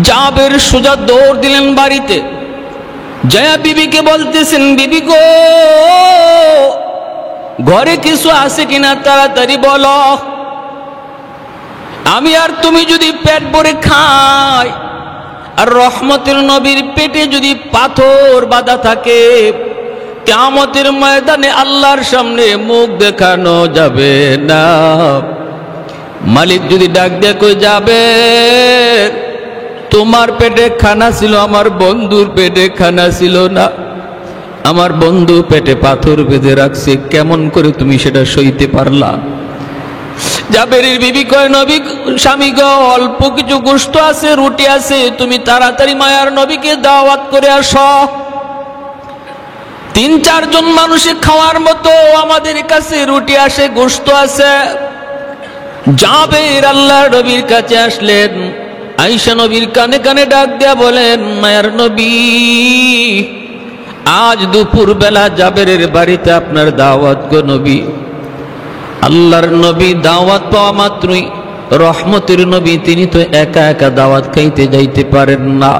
জাবের সোজা দৌড় দিলেন বাড়িতে, জয়া বিবিকে বলতেছেন, বিবি গো, ঘরে কিছু আছে কিনা তাড়াতাড়ি বলো। আমি আর তুমি যদি পেট ভরে খাই, আর রহমতের নবীর পেটে যদি পাথর বাঁধা থাকে, কিয়ামতের ময়দানে আল্লাহর সামনে মুখ দেখানো যাবে না। মালিক যদি ডাক দিয়ে কই, যাবে, তোমার পেটে খানা ছিল, আমার বন্ধুর পেটে খানা ছিল না, আমার বন্ধু পেটে পাথর বেঁধে রাখছে, কেমন করে তুমি সেটা সইতে পারলা? জাবেরের বিবি কয়, নবী স্বামী গো, অল্প কিছু গোশত আছে, রুটি আছে, তুমি তাড়াতাড়ি মায়ার নবীকে দাওয়াত করে আসো। ৩-৪ জন মানুষের খাওয়ার মতো আমাদের কাছে রুটি আসে, গোশত আছে। জাবের আল্লাহর নবীর কাছে আসলেন, আয়েশা নবীর কানে কানে ডাক দেয়া বলেন, মায়ার নবী, আজ দুপুর বেলা জাবেরের বাড়িতে আপনার দাওয়াত গো নবী। আল্লাহর নবী দাওয়াত পাওয়া মাত্রই, রহমতের নবী তিনি তো একা একা দাওয়াত খাইতে যাইতে পারেন না।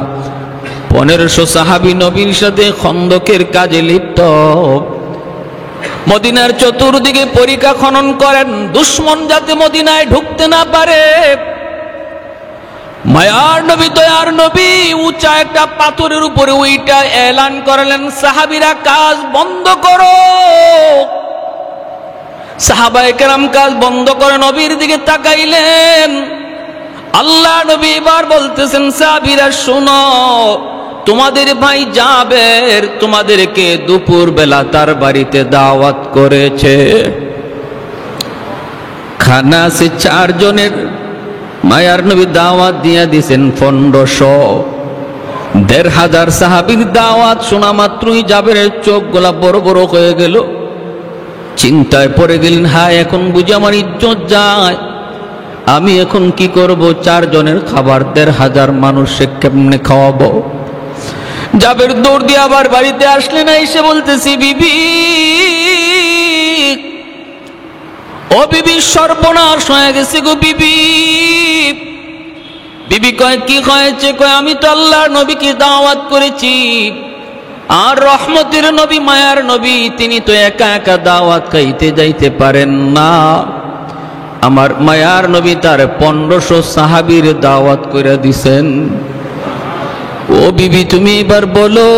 1500 সাহাবী নবীর সাথে খন্দকের কাজে লিপ্ত, মদিনার চতুর্দিকে পরিখা খনন করেন, দুশমন যাতে মদিনায় ঢুকতে না পারে। মায়ার নবী দয়ার নবী উঁচা একটা পাথরের উপরে ওইটা এলান করলেন, সাহাবীরা কাজ বন্ধ করো। সাহাবায়ে কেরাম কাজ বন্ধ করে নবীর দিকে তাকাইলেন। আল্লাহ নবী এবার বলতেছেন, সাহাবীরা শোনো, তোমাদের ভাই জাবের তোমাদেরকে দুপুর বেলা তার বাড়িতে দাওয়াত করেছে, খানা আছে 4 জনের। মায়ার নবী দাওয়াত দিয়া দিয়েছেন 1500। 1500 সাহাবীর দাওয়াত শোনা মাত্রই জাবেরের চোখগুলা বড় বড় হয়ে গেল, চিন্তায় পড়ে গেলেন, হায় এখন বুঝি আমার ইজ্জত যায়, আমি এখন কি করব? 4 জনের খাবার 1500 মানুষকে কেমনে খাওয়াবো? জাবের দৌড় দিয়ে আবার বাড়িতে আসলেন, এসে বলতেছি, বিবি ও বিবি, সর্বনাশ হয়ে গেছে গো বিবি। বিবি কয়, কি হয়েছে? কয়, আমি তো আল্লাহর নবীকে দাওয়াত করেছি, আর রহমতের নবী মায়ার নবী তিনি তো একা একা দাওয়াত খাইতে যাইতে পারেন না, আমার মায়ার নবী তার 1500 সাহাবীর দাওয়াত করে দিছেন। ও বিবি তুমি এবার বলো,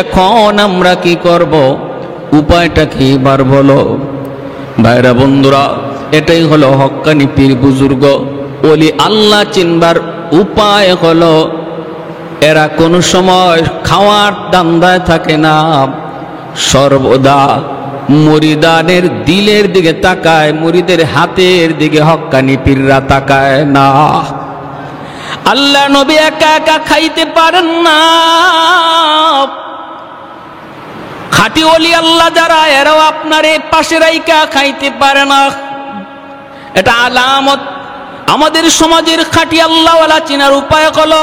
এখন আমরা কি করব? উপায়টা কি এবার বলো? ভাইরা বন্ধুরা, এটাই হলো হক্কানি পীর বুজুর্গ ওলি আল্লাহ চিনবার উপায় হলো, এরা কোন সময় খাওয়ার দান্দায় থাকে না, সর্বদা মুরিদানের দিলের দিকে তাকায়, মুরিদের হাতের দিকে হক্কানি পীররা তাকায় না। আল্লাহ নবী একা একা খাইতে পারেন না, খাঁটি ওলি আল্লাহ যারা, এরাও আপনার এই পাশে রাইকা খাইতে পারে না। এটা আলামত। আমাদের সমাজের খাঁটি আল্লাহওয়ালা চিনার উপায় হলো,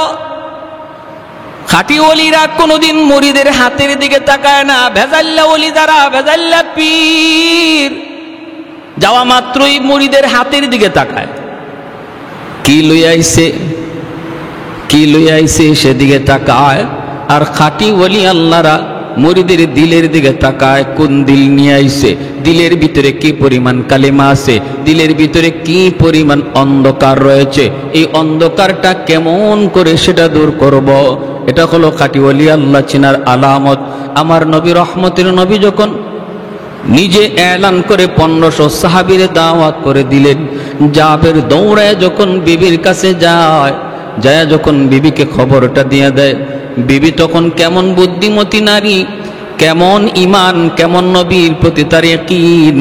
খাঁটি ওলিরা কোনোদিন মুরিদের হাতের দিকে তাকায় না। ভেজাল্লা ওলি যারা, ভেজাল্লা পীর, যাওয়া মাত্রই মুরিদের হাতের দিকে তাকায়, কি লইয়াইছে কি লইয়াইছে সেদিকে তাকায়। আর খাঁটি ওলি আল্লাহরা মুরিদের দিলের দিকে তাকায়, কোন দিল নিয়ে আইছে, দিলের ভিতরে কি পরিমাণ কালেমা আছে, দিলের ভিতরে কি পরিমাণ অন্ধকার রয়েছে, এই অন্ধকারটা কেমন করে সেটা দূর করব, এটা হলো খাঁটি ওলি আল্লাহ চিনার আলামত। আমার নবী রহমতের নবী যখন নিজে এলান করে 1500 সাহাবীর দাওয়াত করে দিলেন, জাবের দৌড়ায় যখন বিবির কাছে যায়, যখন বিবিকে খবরটা দিয়ে দেয়, বিবি তখন কেমন বুদ্ধিমতী নারী, কেমন ইমান, কেমন নবীর প্রতি তার ইয়াকিন।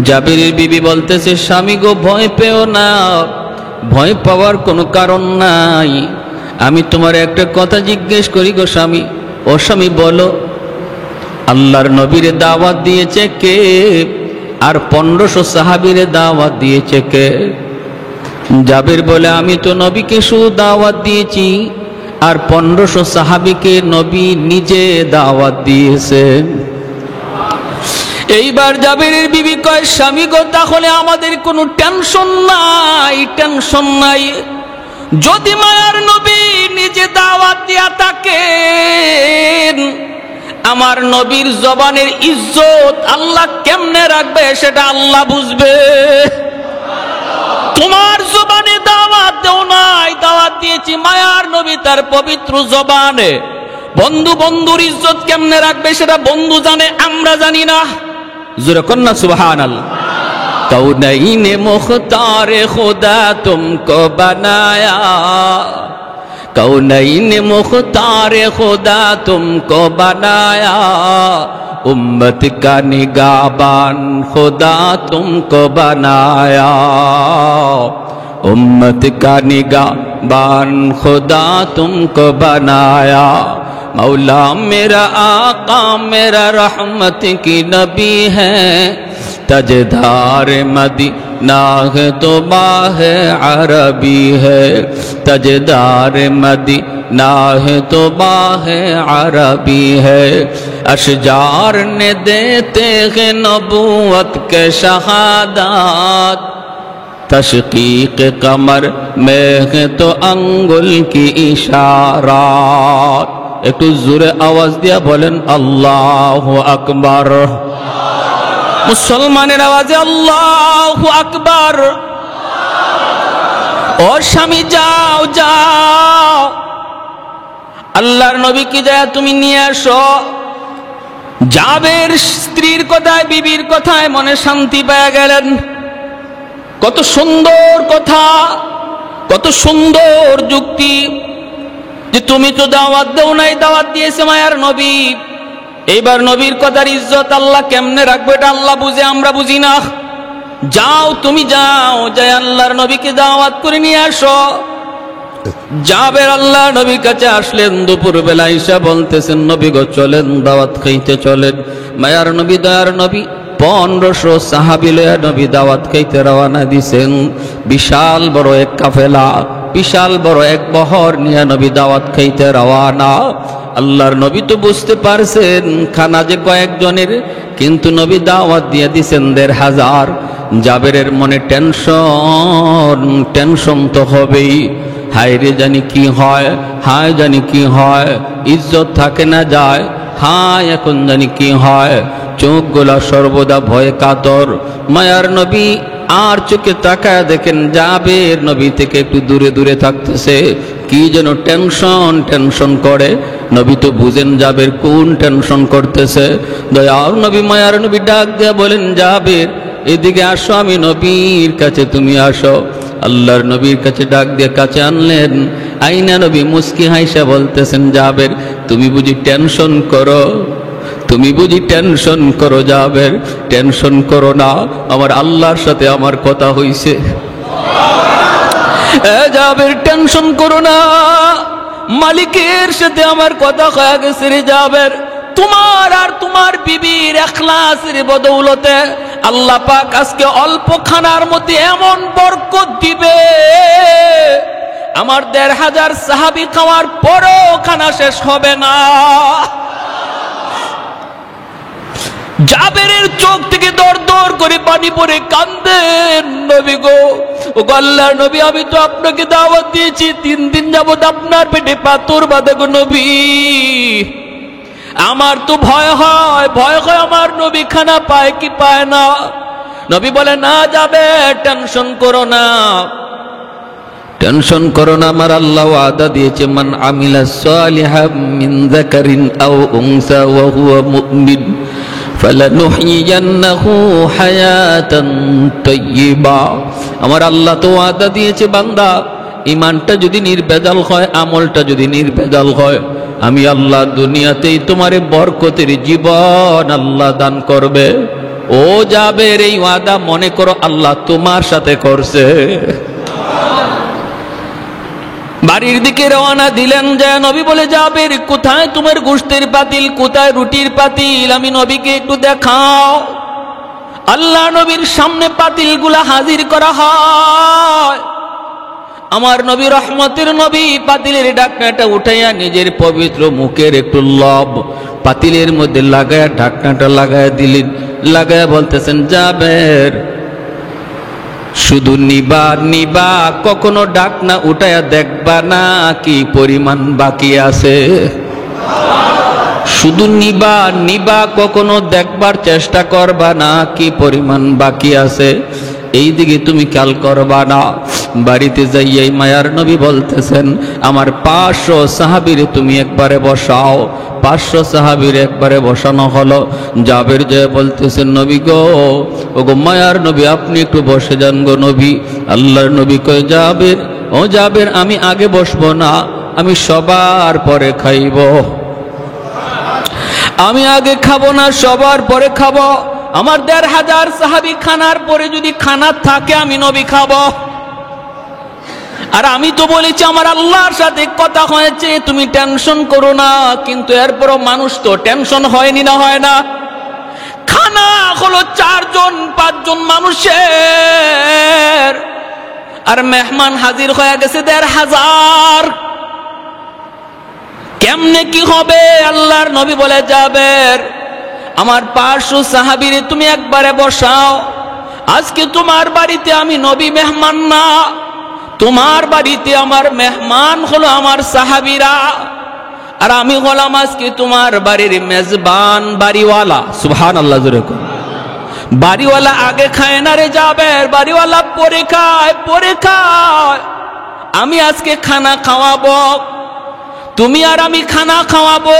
জাবেরের বিবি বলতেছে, স্বামী গো, ভয় পেও না, ভয় পাওয়ার কোনো কারণ নাই, আমি তোমার একটা কথা জিজ্ঞেস করি গো স্বামী। ও স্বামী বলো, আল্লাহর নবীর দাওয়াত দিয়েছে কে, আর 1500 সাহাবীর দাওয়াত দিয়েছে কে? জাবের বলে, আমি তো নবীকে শুধু দাওয়াত দিয়েছি, আর 1500 সাহাবীকে নবী নিজে দাওয়াত দিয়েছেন। এইবার জাবেরের বিবি কয়, স্বামী গো, তাহলে আমাদের কোনো টেনশন নাই, টেনশন নাই, যদি মায়ার নবী নিজে দাওয়াত দিয়া থাকেন, আমার নবীর জবানের ইজ্জত আল্লাহ কেমনে রাখবে সেটা আল্লাহ বুঝবে। তোমার জবানে দাওয়াত দেও নাই, দাওয়াত দিয়েছি মায়ার নবী তার পবিত্র জবানে। বন্ধু বন্ধুর ইজ্জত কেমনে রাখবে সেটা বন্ধু জানে, আমরা জানি না। জোরে কন্যা সুবহানাল্লাহ। कौनैन मुख्तार खुदा तुमको बनाया, कौनैन मुख्तार खुदा तुमको बनाया, उम्मत का निगाहबान खुदा तुमको बनाया, उम्मत का निगाहबान खुदा तुमको बनाया। मौला मेरा आका मेरा रहमत की नबी है, तजदार मदीना है तो बाहे अरबी है, तजदार मदीना है तो बाहे अरबी है। अशजार ने देते हैं नबूवत के शहादत, तशकीक कमर में है तो अंगुल की इशारात। একটু জোরে আওয়াজ দিয়া বলেন আল্লাহু আকবার। মুসলমানের আওয়াজে আল্লাহু আকবার। ও স্বামী যাও যাও, আল্লাহর নবীকে যায় তুমি নিয়ে আসো। জাবের স্ত্রীর কথায় বিবির কথায় মনে শান্তি পেয়ে গেলেন। কত সুন্দর কথা, কত সুন্দর যুক্তি, যে তুমি তো দাওয়াত দাও নাই, দাওয়াত দিয়েছে মায়ার নবী। এইবার নবীর কথার ইজ্জত আল্লাহ কেমনে রাখবে এটা আল্লাহ বুঝে, আমরা বুঝি না। যাও তুমি যাও, যাই আল্লাহর নবীকে দাওয়াত করে নিয়ে আসো। জাবের আল্লাহ নবীর কাছে আসলেন দুপুর বেলা, ঈশা বলতেছেন নবী গো চলেন দাওয়াত খাইতে চলেন। মায়ার নবী দয়ার নবী 1500 সাহাবী লয়া নবী দাওয়াত খাইতে রওনা দিছেন। বিশাল বড় এক কাফেলা, বিশাল বড় এক বহর নিয়ে নবী দাওয়াত খাইতে রওনা। আল্লাহর নবী তো বুঝতে পারছেন খানা যে কয়েকজনের, কিন্তু নবী দাওয়াত দিয়ে দিছেন 1500। জাবেরের মনে টেনশন তো হবেই। হায় রে জানি কি হয়, হায় জানি কি হয়, ইজ্জত থাকে না যায়, হায় এখন জানি কি হয়। চোখগুলা সর্বদা ভয়ে কাতর। মায়ার নবী আর চোখে তাকায় দেখেন জাবের নবী থেকে একটু দূরে দূরে থাকতেছে। কি যেন টেনশন করে। নবী তো বুঝেন জাবের কোন টেনশন করতেছে। দয়াল নবী মায়ার নবী ডাক দিয়া বলেন জাবের এদিকে আসো, আমি নবীর কাছে তুমি আসো। আল্লাহর নবীর কাছে ডাক দিয়ে কাছে আনলেন। আইনা নবী মুস্কি হাইসা বলতেছেন জাবের তুমি বুঝি টেনশন করো, তুমি বুঝি টেনশন করো। জাবের টেনশন করো না, আমার আল্লাহর সাথে আমার কথা হইছে। জাবের টেনশন করো না, মালিকের সাথে আমার কথা হয়ে গেছে রে জাবের। তোমার আর তোমার বিবির ইখলাসের বদৌলতে আল্লাহ পাক আজকে অল্প খানার মধ্যে এমন বরকত দিবে, আমার 1500 সাহাবী খাওয়ার পরও খানা শেষ হবে না। জাবেরের চোখ থেকে দর দর করে পানি পড়ে কান্দেন। নবী গো, ও আল্লাহর নবী আমি তো আপনাকে দাওয়াত দিয়েছি, 3 দিন যাবত আপনার পেটে পাথর বাঁধা গো নবী। আমার তো ভয় হয় আমার নবী খানা পায় কি পায় না। নবী বলে না যাবে, টেনশন করো না, টেনশন করো না। আমার আল্লাহ ওয়াদা দিয়েছে মান আমিলা সালিহাম মিন যাকারিন আও উনসা ওয়া হুয়া মুমিন ফালানুহইয়ান্নাহু হায়াতান তাইয়্যিবা। আমার আল্লাহ তো ওয়াদা দিয়েছে বান্দা ঈমানটা যদি নির্ভেজাল হয়, আমলটা যদি নির্ভেজাল হয়, আমি আল্লাহ দুনিয়াতেই তোমারে বরকতের জীবন আল্লাহ দান করবে। ও জাবের এই ওয়াদা মনে করো আল্লাহ তোমার সাথে করছে। বাড়ির দিকে রওনা দিলেন। যে নবী বলে জাবের কোথায় তোমার গোশতের পাতিল, কোথায় রুটির পাতিল, আমি নবীকে একটু দেখাও। আল্লাহ নবীর সামনে পাতিলগুলা হাজির করা হয়। আমার নবী রহমতের নবী পাতিলের ঢাকনাটা উঠাইয়া নিজের পবিত্র মুখের একটু লব পাতিলের মধ্যে লাগায়া ঢাকনাটা লাগায়া দিলেন। লাগায়া বলতেছেন জাবের শুধু নিবা নিবা, কখনো ডাক না উঠায়া দেখবা না কি পরিমাণ বাকি আছে। শুধু নিবা নিবা, কখনো দেখবার চেষ্টা করবা না কি পরিমাণ বাকি আছে, এই দিকে তুমি খেয়াল করবা না। বাড়িতে যাইয়াই মায়ার নবী বলতেছেন, আমার 500 সাহাবীরে তুমি একবারে বসাও। 500 সাহাবীর একবারে বসানো হলো। জাবের যে বলতেছেন, নবী গো, ওগো মায়ার নবী, আপনি একটু বসে যান গো নবী। আল্লাহর নবী কয়, জাবের, ও জাবের, আমি আগে বসবো না, আমি সবার পরে খাইব। আমি আগে খাবো না, সবার পরে খাবো। আমার 1500 সাহাবী খানার পরে যদি খানা থাকে আমি নবী খাবো। আর আমি তো বলেছি আমার আল্লাহর সাথে কথা হয়েছে, তুমি টেনশন করো না। কিন্তু এরপরও মানুষ তো টেনশন হয়নি না, হয় না? খানা হলো 4 জন 5 জন মানুষের, আর মেহমান হাজির হয়ে গেছে 1500। কেমনে কি হবে? আল্লাহর নবী বলে, জাবের, আমার 500 সাহাবীরে তুমি একবারে বসাও। আজকে তোমার বাড়িতে আমি নবী মেহমান না, তোমার বাড়িতে আমার মেহমান হলো আমার সাহাবীরা, আর আমি হলাম আজকে তোমার বাড়ির মেজবান, বাড়িওয়ালা। সুবহানাল্লাহ, জোরে কর। বাড়িওয়ালা আগে খায় না রে জাবের, বাড়িওয়ালা পরে খায়, পরে খায়। আমি আজকে খানা খাওয়াবো, তুমি আর আমি খানা খাওয়াবো।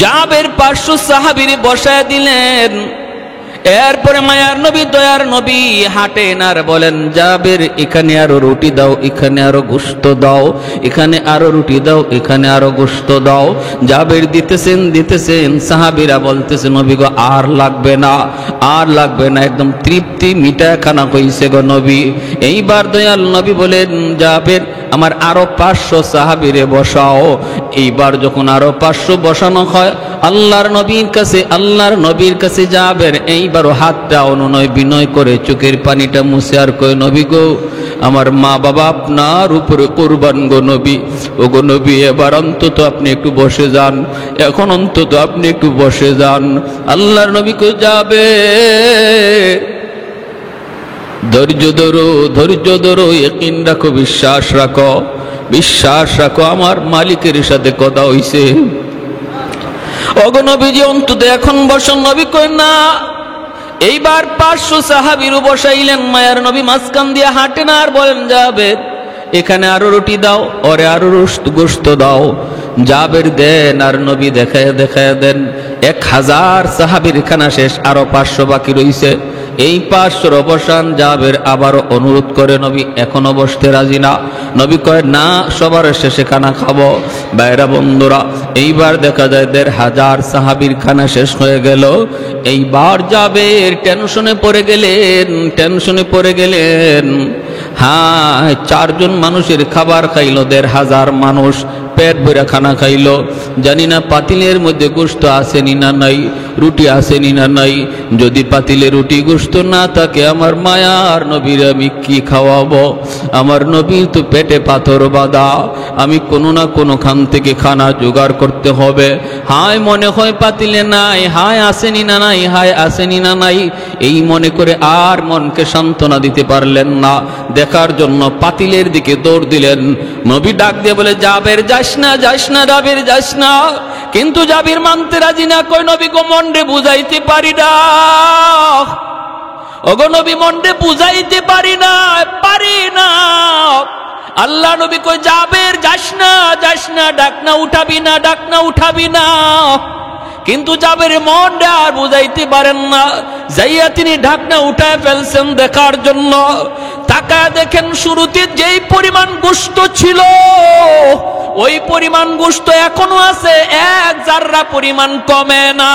জাবের 500 সাহাবীরে বসায় দিলেন। এরপরে মায়ার নবী, দয়ার নবী হাঁটেন আর বলেন, জাবের, এখানে আরো রুটি দাও, এখানে আরো গোশত দাও, এখানে আরো রুটি দাও, এখানে আরো গোশত দাও। জাবের দিতেছেন দিতেছেন, সাহাবীরা বলতেছে, নবী গো, আর লাগবে না, আর লাগবে না, একদম তৃপ্তি মিটা খানা হইছে গো নবী। এইবার দয়াল নবী বলেন, জাবের, আমার আরো 500 সাহাবীরে বসাও। এইবার যখন আরো 500 বসানো হয়, আল্লাহর নবীর কাছে জাবের এইবারও হাতটা অনুনয় বিনয় করে চোখের পানিটা মুছে আর কয়, নবী গো, আমার মা বাবা আপনার উপরে কুরবান গো নবী। ও গো নবী, এবার অন্তত আপনি একটু বসে যান, এখন অন্তত আপনি একটু বসে যান। আল্লাহর নবী কয়, যাবে, ধৈর্য ধরো, ধৈর্য ধরো, ইয়াকিন রাখো, বিশ্বাস রাখো, বিশ্বাস রাখো, আমার মালিকের সাথে কথা হইছে। ওগো নবীজি, অন্তত এখন বসন। নবী কই, না। এইবার 500 সাহাবীরও বসাইলেন। মায়ার নবী মাঝখান দিয়ে হাঁটেন আর বলেন, জাবের, এখানে আরো রুটি দাও, ওরে আরো গোশত দাও। জাবের দেন, আর নবী দেখায় দেখায় দেন। 1000 সাহাবীর খানা শেষ, আরো 500 বাকি রইছে। এই 500 অবসান। জাবের আবারও অনুরোধ করে, নবী এখনো বসতে রাজি না। নবী কয়, না, সবার শেষে খানা খাবো। বাইরা বন্ধুরা, এইবার দেখা যায় 1500 সাহাবীর খানা শেষ হয়ে গেল। এইবার জাবের টেনশনে পড়ে গেলেন। হ্যাঁ, 4 জন মানুষের খাবার খাইলো, 1500 মানুষ পেট ভরে খানা খাইলো। জানি না পাতিলের মধ্যে গোশত আসেনি না নাই, রুটি আসেনি না নাই। যদি পাতিলে রুটি গোশত না থাকে, আমার মায়ার নবীর আমি কি খাওয়াবো? আমার নবীর তো পেটে পাথর বাঁধা, আমি কোনো না কোনো খান থেকে খানা জোগাড় করতে হবে। হায়, মনে হয় পাতিলে নাই, হায় আসেনি না নাই, হায় আসেনি না নাই, এই মনে করে আর মনকে সান্ত্বনা দিতে পারলেন না। দেখার জন্য পাতিলের দিকে দৌড় দিলেন। নবী ডাক দিয়ে বলে, জাবের, যাস না, যাস না, জাবের, যাস না। কিন্তু জাবির মানতে রাজি না। কই, নবী গো, মনরে বুঝাইতে পারি না। ওগো নবী, মনরে বুঝাইতে পারি না, পারি না। আল্লাহ নবী কই, জাবের, যাস না, যাস না, ডাক না উঠাবি না, ডাক না উঠাবি না। কিন্তু জাবের মনরে আর বুঝাইতে পারেন না। যাইয়া তিনি ঢাকনা উঠায় ফেলছেন দেখার জন্য। তাকায় দেখেন, শুরুতে যেই পরিমাণ গোশত ছিল, ওই পরিমাণ গোশত এখনো আছে, 1 জাররা পরিমাণ কমে না।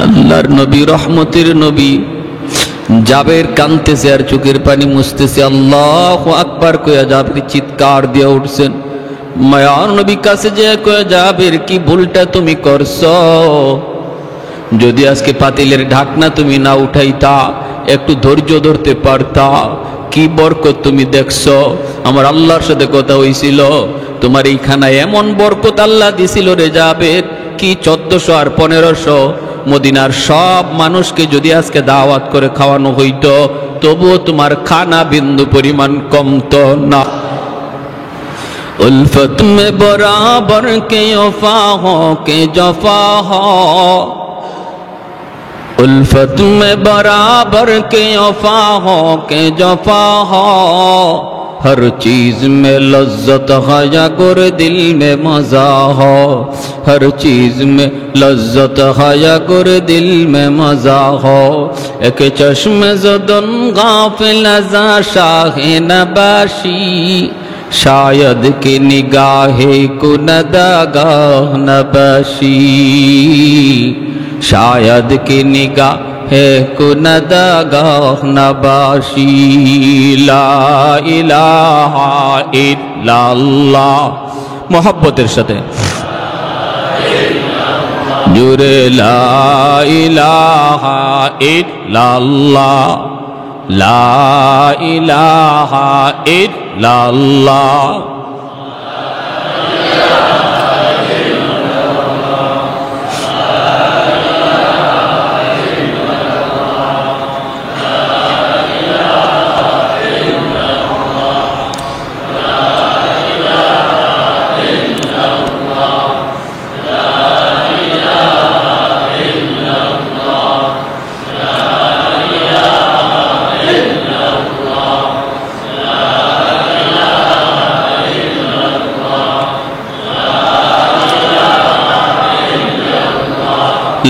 আল্লাহর নবী, রহমতের নবী, জাবের কাঁদতেছে আর চোখের পানি মুছতেছে। আল্লাহু আকবার কইয়া জাবের চিৎকার দিয়ে উঠছেন। মায়ার নবী কাছে যে কয়ে, জাবের, কি ভুলটা তুমি করছো? যদি আজকে পাতিলের ঢাকনা তুমি না উঠাইতা, একটু ধৈর্য ধরতে পারতা, কি বরকত তুমি দেখছো। আমার আল্লাহর সাথে কথা হইছিল, তোমার এই খানায় এমন বরকত আল্লাহ দিছিল রে জাবের, কি 1400 আর 1500 মদিনার সব মানুষকে যদি আজকে দাওয়াত করে খাওয়ানো হইতো, তবুও তোমার খানা বিন্দু পরিমাণ কমতো না। उल्फत में बराबर के वफा हो के जफा हो, उल्फत में बराबर के वफा हो के जफा हो, हर चीज में लज्जत है या गुर दिल में मजा हो, हर चीज में लज्जत है या गुर दिल में मजा हो, एक चश्मे ज़दन गाफिल अज़ा शाह नबाशी, शायद कि निगाहे कुनदागाह नबाशी, शायद कि निगाहे कुनदागाह नबाशी। ला इलाहा इल्लल्लाह, मोहब्बतेर साथे जुरे ला इलाहा इल्लल्लाह, ला इलाहा इल्लल्लाह।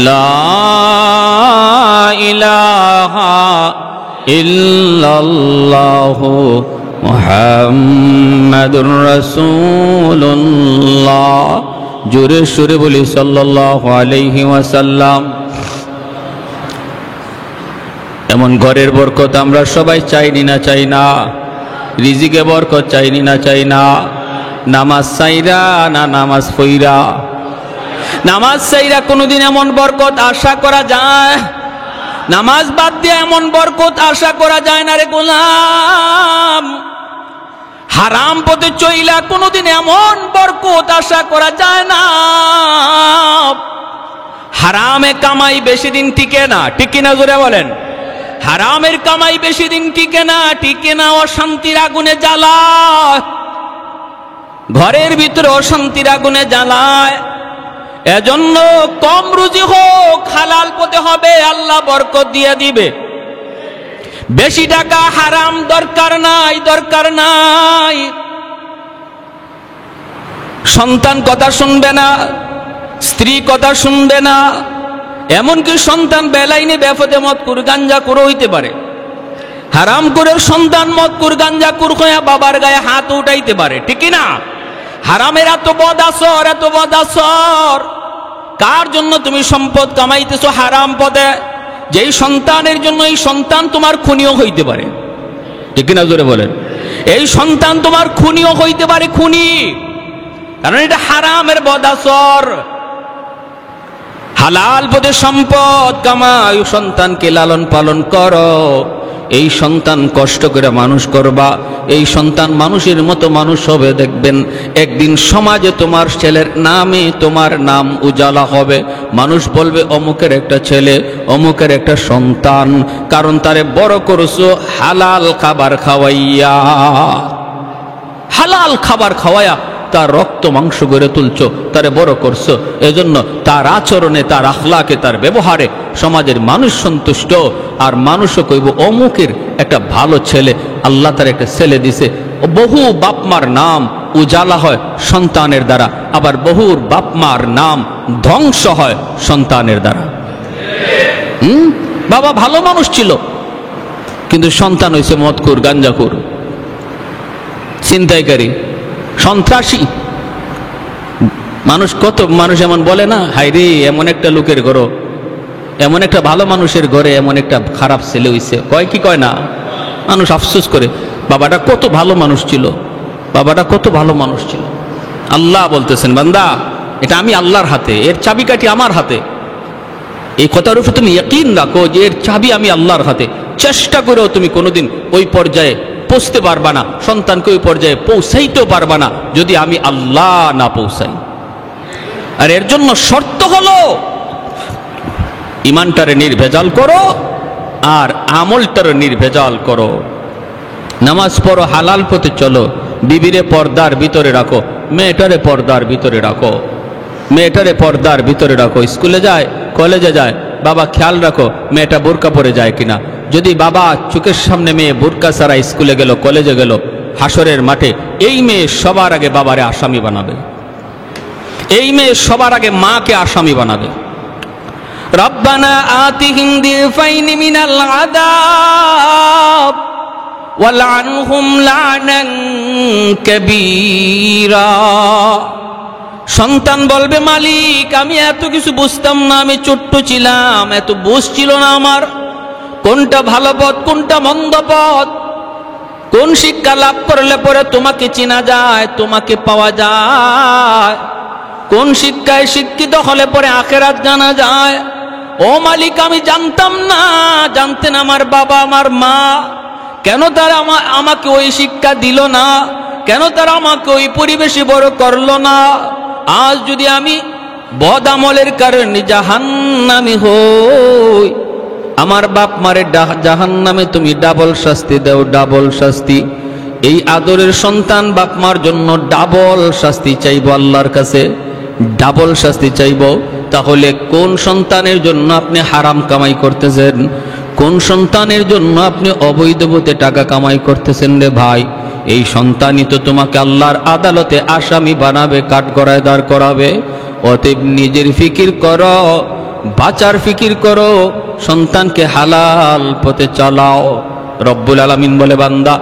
ला इलाहा इल्लल्लाह मुहम्मदुर रसूलुल्लाह। जोरे सुरे बोली सल्लल्लाहु अलैहि ওয়াসাল্লাম। এমন ঘরের বরকত আমরা সবাই চাইনি না চাই না? রিজিকে বরকত চাইনি না চাই না? নামাজ চাইরা না নামাজ পইরা? নামাজ চাইরা কোনোদিন এমন বরকত আশা করা যায়? নামাজ বাদ দিয়ে এমন বরকত আশা করা যায় না রে গোলাম। হারাম পথে চইলা কোনোদিন এমন বরকত আশা করা যায় না। হারামে কামাই বেশি দিন টিকে না, ঠিক কিনা জোরে বলেন? হারামের কামাই বেশি দিন টিকে না, টিকে না। অশান্তির আগুনে জ্বালায়, ঘরের ভিতরে অশান্তির আগুনে জ্বালায়। এজন্য কম রুজি হোক, হালাল পথে হবে, আল্লাহ বরকত দিয়ে দিবে। বেশি টাকা হারাম দরকার নাই, দরকার নাই। সন্তান কথা শুনবে না, স্ত্রী কথা শুনবে না, এমনকি সন্তান বেলাইনে বেফতে মদকুর গাঞ্জাকুর হইতে পারে। হারাম করে সন্তান মদকুর গাঞ্জাকুর হয়ে বাবার গায়ে হাত উঠাইতে পারে, ঠিক না? হারামের এত বদ আসর, এত বদ আসর। কার জন্য তুমি সম্পদ কামাইতেছো? হারাম পথে। যেই সন্তানের জন্য এই সন্তান তোমার খুনিও হইতে পারে, ঠিক না জোরে বলেন? এই সন্তান তোমার খুনিও হইতে পারে, খুনি। কারণ এটা হারামের বদ আসর। হালাল পথে সম্পদ কামাই, সন্তানকে লালন পালন করো। এই সন্তান কষ্ট করে মানুষ করবা, এই সন্তান মানুষের মতো মানুষ হবে। দেখবেন একদিন সমাজে তোমার ছেলের নামে তোমার নাম উজালা হবে। মানুষ বলবে অমুকের একটা ছেলে, অমুকের একটা সন্তান। কারণ তারে বড় করছো হালাল খাবার খাওয়াইয়া, হালাল খাবার খাওয়াইয়া তার রক্ত মাংস গড়ে তুলছো, তারে বড় করছো। এজন্য তার আচরণে, তার আখলাকে, তার ব্যবহারে সমাজের মানুষ সন্তুষ্ট। আর মানুষও কইব অমুকের একটা ভালো ছেলে, আল্লাহ তার একটা ছেলে দিছে। বহু বাপমার নাম উজালা হয় সন্তানের দ্বারা, আবার বহুর বাপমার নাম ধ্বংস হয় সন্তানের দ্বারা। বাবা ভালো মানুষ ছিল, কিন্তু সন্তান হয়েছে মদকুর, গাঞ্জাকুর, ছিনতাইকারী, সন্ত্রাসী। মানুষ কত মানুষ এমন বলে না, হায়রে এমন একটা লোকের ঘর, এমন একটা ভালো মানুষের ঘরে এমন একটা খারাপ ছেলে হইছে। কয় কি কয় না? মানুষ আফসোস করে, বাবাটা কত ভালো মানুষ ছিল, বাবাটা কত ভালো মানুষ ছিল। আল্লাহ বলতেছেন, বান্দা এটা আমি আল্লাহর হাতে, এর চাবিকাঠি আমার হাতে। এই কথার উপর তুমি ইয়াকিন রাখো যে এর চাবি আমি আল্লাহর হাতে। চেষ্টা করেও তুমি কোনোদিন ওই পর্যায়ে পৌঁছতে পারবা না, সন্তানকে ওই পর্যায়ে পৌঁছাইতেও পারবা না যদি আমি আল্লাহ না পৌঁছাই। আর এর জন্য শর্ত হলো ইমানটারে নির্ভেজাল করো আর আমলটারে নির্ভেজাল করো। নামাজ পড়ো, হালাল পথে চলো, বিবিরে পর্দার ভিতরে রাখো, মেয়েটারে পর্দার ভিতরে রাখো, মেয়েটারে পর্দার ভিতরে রাখো। স্কুলে যায়, কলেজে যায়, বাবা খেয়াল রাখো মেয়েটা বোরকা পরে যায় কিনা। যদি বাবা চোখের সামনে মেয়ে বোরকা ছাড়া স্কুলে গেল, কলেজে গেল, হাসরের মাঠে এই মেয়ে সবার আগে বাবারে আসামি বানাবে, এই মেয়ে সবার আগে মাকে আসামি বানাবে। রব্বানা আতিহিম দিফাইনি মিনাল আযাব ওয়ালআনহুম লা'নান কাবীরা। সন্তান বলবে, মালিক আমি এত কিছু বুঝতাম না, আমি ছোট্ট ছিলাম, এত বুঝ ছিল না আমার, কোনটা ভালো পথ কোনটা মন্দ পথ, কোন শিক্ষা লাভ করলে পরে তোমাকে চেনা যায়, তোমাকে পাওয়া যায়, কোন শিক্ষায় শিক্ষিত হলে পরে আখিরাত জানা যায়। ও মালিক আমি জানতাম না, জানতেন আমার বাবা আমার মা, কেন তারা আমাকে ওই শিক্ষা দিল না, কেন তারা আমাকে ওই পরিবেশে বড় করলো না। আজ যদি আমি বদ আমলের কারণে জাহান্নামী হই, আমার বাপ মারে জাহান্নামে তুমি ডাবল শাস্তি দাও, ডাবল শাস্তি। এই আদরের সন্তান বাপ মার জন্য ডাবল শাস্তি চাইবো আল্লাহর কাছে, ডাবল শাস্তি চাইবো। তাহলে কোন সন্তানের জন্য আপনি হারাম কামাই করতেছেন, কোন সন্তানের জন্য আপনি অবৈধ পথে টাকা কামাই করতেছেন রে ভাই? এই সন্তানই তো তোমাকে আল্লাহর আদালতে আসামি বানাবে, কাঠগড়ায় দাঁড় করাবে। অতএব নিজের ফিকির করো, বাঁচার ফিকির করো, সন্তানকে হালাল পথে চালাও। রব্বুল আলামিন বলে, বান্দা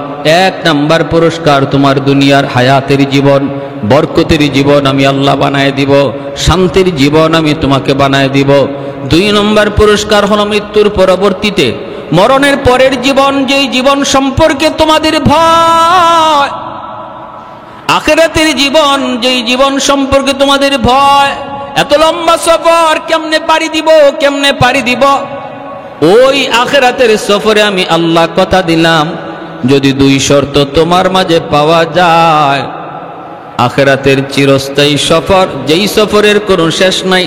1 নাম্বার পুরস্কার তোমার দুনিয়ার হায়াতের জীবন, বরকতের জীবন আমি আল্লাহ বানায় দিব, শান্তির জীবন আমি তোমাকে বানায় দিব। 2 নম্বর পুরস্কার হলো মৃত্যুর পরবর্তীতে, মরণের পরের জীবন, যেই জীবন সম্পর্কে তোমাদের ভয়, আখিরাতের জীবন, যেই জীবন সম্পর্কে তোমাদের ভয়। এত লম্বা সফর কেমনে পাড়ি দিব, কেমনে পাড়ি দিব? ওই আখিরাতের সফরে আমি আল্লাহ কথা দিলাম, যদি 2 শর্ত তোমার মাঝে পাওয়া যায়, আখিরাতের চিরস্থায়ী সফর, যেই সফরের কোনো শেষ নাই,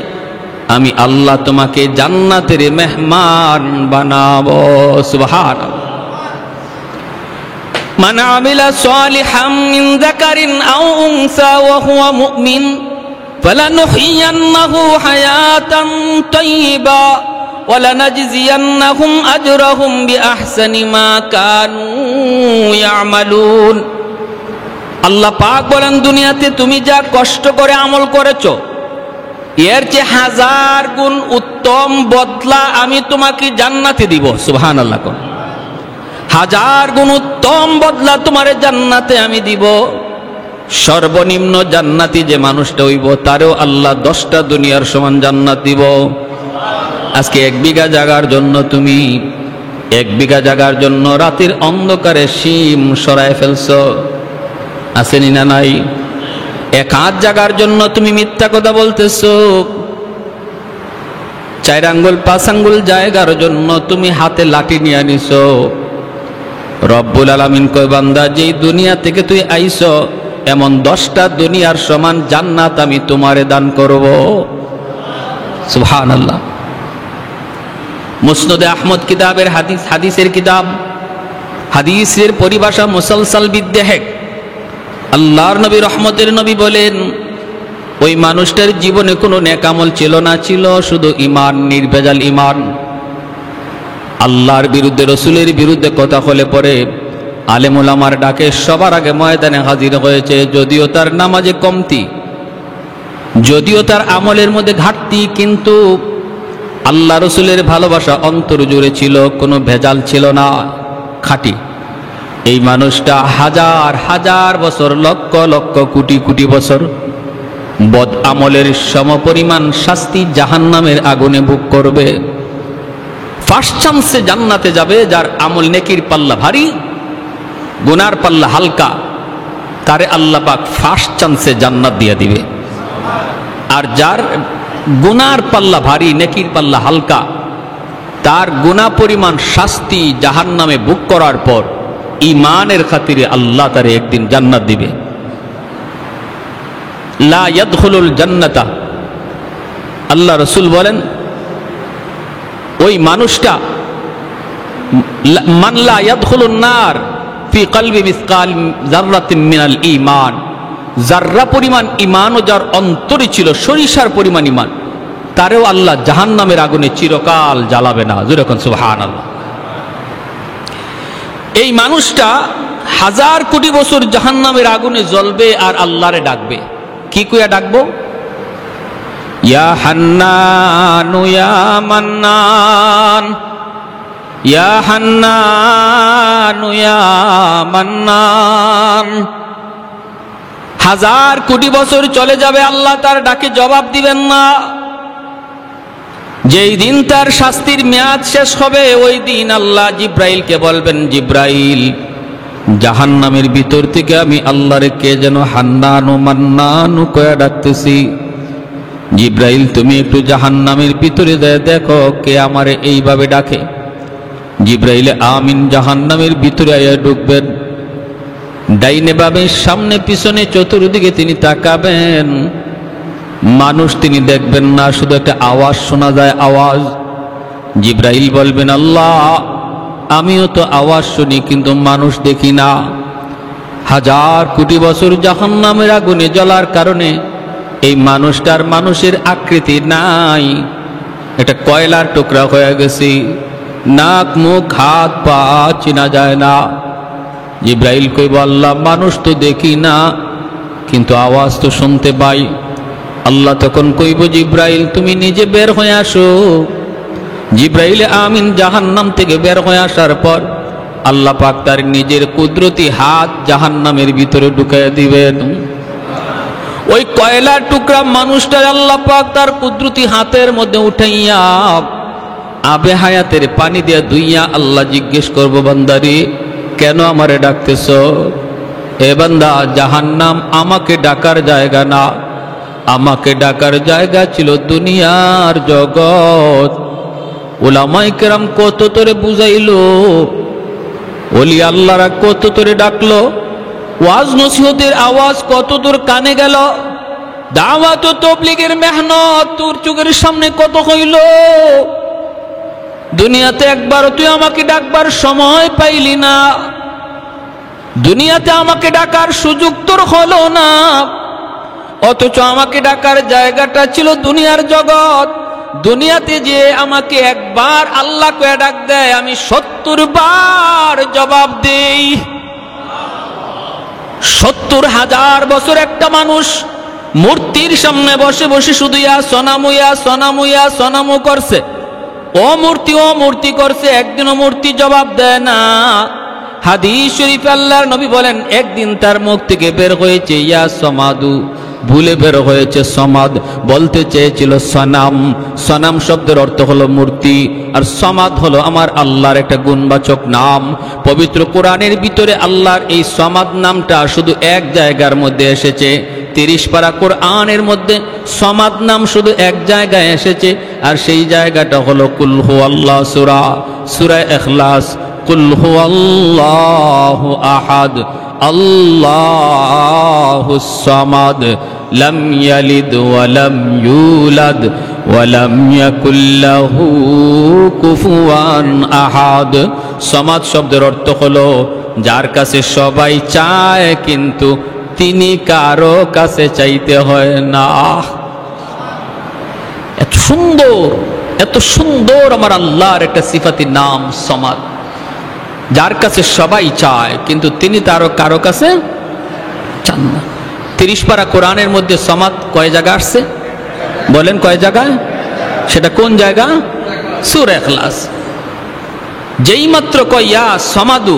আমি আল্লাহ তোমাকে জান্নাতের মেহমান বানাবো। সুবহানাল্লাহ। মান আমিলা সালিহাম মিন যাকারিন আও উনসা ওয়া হুয়া মুমিন ফালানুহইয়ান্নাহু হায়াতান তাইয়্যিবা ওয়া লানাজজিয়ান্নাহুম আজরাহুম বিআহসানি মা কানু ইয়ামালুন। আল্লাহ পাক বলেন, দুনিয়াতে তুমি যা কষ্ট করে আমল করেছো, এর চেয়ে 1000 গুণ উত্তম বদলা আমি তোমাকে জান্নাতে দিব। সুবহানাল্লাহ। 1000 গুণ উত্তম বদলা তোমার জান্নাতে আমি দিব। সর্বনিম্ন জান্নাতি যে মানুষটা হইব, তারও আল্লাহ 10টা দুনিয়ার সমান জান্নাত দিব। আজকে 1 বিঘা জায়গার জন্য তুমি 1 বিঘা জায়গার জন্য রাতের অন্ধকারে শিম সরায় ফেলছো, আসেনি না নাই? 1 হাত জায়গার জন্য তুমি মিথ্যা কথা বলতেছো, 4 আঙ্গুল 5 আঙ্গুল জায়গার জন্য তুমি হাতে লাঠি নিয়ে আনিছো। রব্বুল আলামিন কয়, বান্দা যেই দুনিয়া থেকে তুই আইছো, এমন 10টা দুনিয়ার সমান জান্নাত আমি তোমারে দান করব। সুবহানাল্লাহ। মুসনাদে আহমদ কিতাবের হাদিসের কিতাব, হাদিসের পরিভাষা মুসালসাল বিদ্দেহেক। আল্লাহর নবী, রহমতের নবী বলেন, ওই মানুষটার জীবনে কোনো নেক আমল ছিল না, ছিল শুধু ঈমান, নির্ভেজাল ঈমান। আল্লাহর বিরুদ্ধে, রসুলের বিরুদ্ধে কথা হলে পরে আলেম ওলামার ডাকে সবার আগে ময়দানে হাজির হয়েছে। যদিও তার নামাজে কমতি, যদিও তার আমলের মধ্যে ঘাটতি, কিন্তু আল্লাহ রসুলের ভালোবাসা অন্তর জুড়ে ছিল, কোনো ভেজাল ছিল না, খাঁটি। এই মানুষটা 1000 হাজার বছর, লক্ষ লক্ষ কোটি কোটি বছর বদ আমলের সমপরিমাণ শাস্তি জাহান্নামের আগুনে ভোগ করবে। ফার্স্ট চান্সে জান্নাতে যাবে যার আমল নেকির পাল্লা ভারী, গুনার পাল্লা হালকা, তারে আল্লাহ পাক ফার্স্ট চান্সে জান্নাত দিয়ে দিবে। আর যার গুনার পাল্লা ভারী, নেকির পাল্লা হালকা, তার গুনাহ পরিমাণ শাস্তি জাহান্নামে ভোগ করার পর ঈমানের খাতিরে আল্লাহ তারে একদিন জান্নাত দিবে। লা ইয়াদখুলুল জান্নাতা, আল্লাহ রাসূল বলেন, ওই মানুষটা মান লা ইয়াদখুলুন নার ফি কলবি মিসকাল যাররাতিন মিনাল ঈমান, যাররা পরিমাণ ঈমানও যার অন্তরে ছিল, সরিষার পরিমাণ ঈমান, তারেও আল্লাহ জাহান্নামের আগুনে চিরকাল জ্বালাবে না। জোরে কোন সুবহানাল্লাহ। এই মানুষটা 1000 কোটি বছর জাহান্নামের আগুনে জ্বলবে আর আল্লাহরে ডাকবে। কি কইয়া ডাকবো? ইয়া হান্নানু ইয়া মান্নান, ইয়া হান্নানু ইয়া মান্নান। 1000 কোটি বছর চলে যাবে, আল্লাহ তার ডাকে জবাব দিবেন না। যেই দিন তার শাস্তির মেয়াদ শেষ হবে, ওই দিন আল্লাহ জিব্রাইলকে বলবেন, জিব্রাইল, জাহান্নামের ভিতর থেকে আমি আল্লাহরে কে যেন হান্নানু মান্নানু কয়া ডাকতেছি। জিব্রাইল, তুমি একটু জাহান্নামের ভিতরে দেখো কে আমারে এইভাবে ডাকে। জিব্রাইল আমিন জাহান্নামের ভিতরে আয়া ঢুকবেন। ডাইনে বামে সামনে পিছনে চতুর্দিকে তিনি তাকাবেন, মানুষ তিনি দেখবেন না, শুধু একটা আওয়াজ শোনা যায়, আওয়াজ। জিব্রাইল বলবেন, আল্লাহ, আমিও তো আওয়াজ শুনি কিন্তু মানুষ দেখি না। 1000 কোটি বছর জাহান্নামের আগুনে জ্বলার কারণে এই মানুষটার মানুষের আকৃতি নাই, এটা কয়লার টুকরা হয়ে গেছে, নাক মুখ হাত পা চেনা যায় না। জিব্রাইল কইব, আল্লাহ, মানুষ তো দেখি না কিন্তু আওয়াজ তো শুনতে পাই। আল্লাহ তখন কইব, জিব্রাইল, তুমি নিজে বের হয়ে আসো। জিব্রাইল আমিন জাহান্নাম থেকে বের হয়ে আসার পর আল্লাহ পাক তার নিজের কুদরতি হাত জাহান্নামের ভিতরে ঢুকাইয়া দিবেন। ওই কয়লার টুকরা মানুষটার আল্লাহ পাক তার কুদরতি হাতের মধ্যে উঠাইয়া আবে হায়াতের পানি দিয়া ধুইয়া আল্লাহ জিজ্ঞেস করব, বান্দারে, কেন আমারে ডাকতেছ? এ বান্দা, জাহান্নাম আমাকে ডাকার জায়গা না, আমাকে ডাকার জায়গা ছিল দুনিয়ার জগৎ। উলামায়ে কেরাম কত তোরে বুঝাইলো, ওলি আল্লাহরা কত তোরে ডাকলো, ওয়াজ নসিহতের আওয়াজ কত তোর কানে গেল, দাওয়াত ও তাবলীগের মেহনত তোর চোখের সামনে কত হইল। দুনিয়াতে একবারও তুই আমাকে ডাকবার সময় পাইলি না, দুনিয়াতে আমাকে ডাকার সুযোগ তোর হলো না, অথচ আমাকে ডাকার জায়গাটা ছিল দুনিয়ার জগৎ। দুনিয়াতে যে আমাকে একবার আল্লাহ কয়ে ডাক দেয়, আমি 70 বার জবাব দেই। 70,000 বছর একটা মানুষ মূর্তির সামনে বসে বসে শুধু ইয়া সনামু ইয়া সনামু ইয়া সনামু করছে, ও মূর্তি করছে, একদিনও মূর্তি জবাব দেয় না। হাদিস শরীফ আল্লাহর নবী বলেন, একদিন তার মুখ থেকে বের হয়েছে ইয়া সমাদু, ভুলে বের হয়েছে সমাদ, বলতে চেয়েছিল সনাম। সনাম শব্দের অর্থ হলো মূর্তি, আর সমাদ হলো আমার আল্লাহর একটা গুণবাচক নাম। পবিত্র কোরআনের ভিতরে আল্লাহর এই সমাদ নামটা শুধু এক জায়গার মধ্যে এসেছে। 30 পারা কোরআনের মধ্যে সমাদ নাম শুধু এক জায়গায় এসেছে, আর সেই জায়গাটা হলো কুল হুয়াল্লাহ সূরা, সূরা ইখলাস। কুল হুয়াল্লাহু আহাদ, আল্লাহুস সামাদ, লাম ইয়ালিদ ওয়া লাম ইউলাদ ওয়া লাম ইয়াকুল লাহু কুফুয়ান আহাদ। সামাদ শব্দের অর্থ হলো যার কাছে সবাই চায় কিন্তু তিনি কারো কাছে চাইতে হয় না। এত সুন্দর, এত সুন্দর আমার আল্লাহর একটা সিফাতি নাম সামাদ, যার কাছে সবাই চায় কিন্তু তিনি তারও কারো কাছে চান না। 30 পারা কোরআনের মধ্যে সামাদ কয় জায়গা আসছে বলেন? কয় জায়গায়? সেটা কোন জায়গা? সূরা ইখলাস। যেই মাত্র কয় ইয়া সমাদু,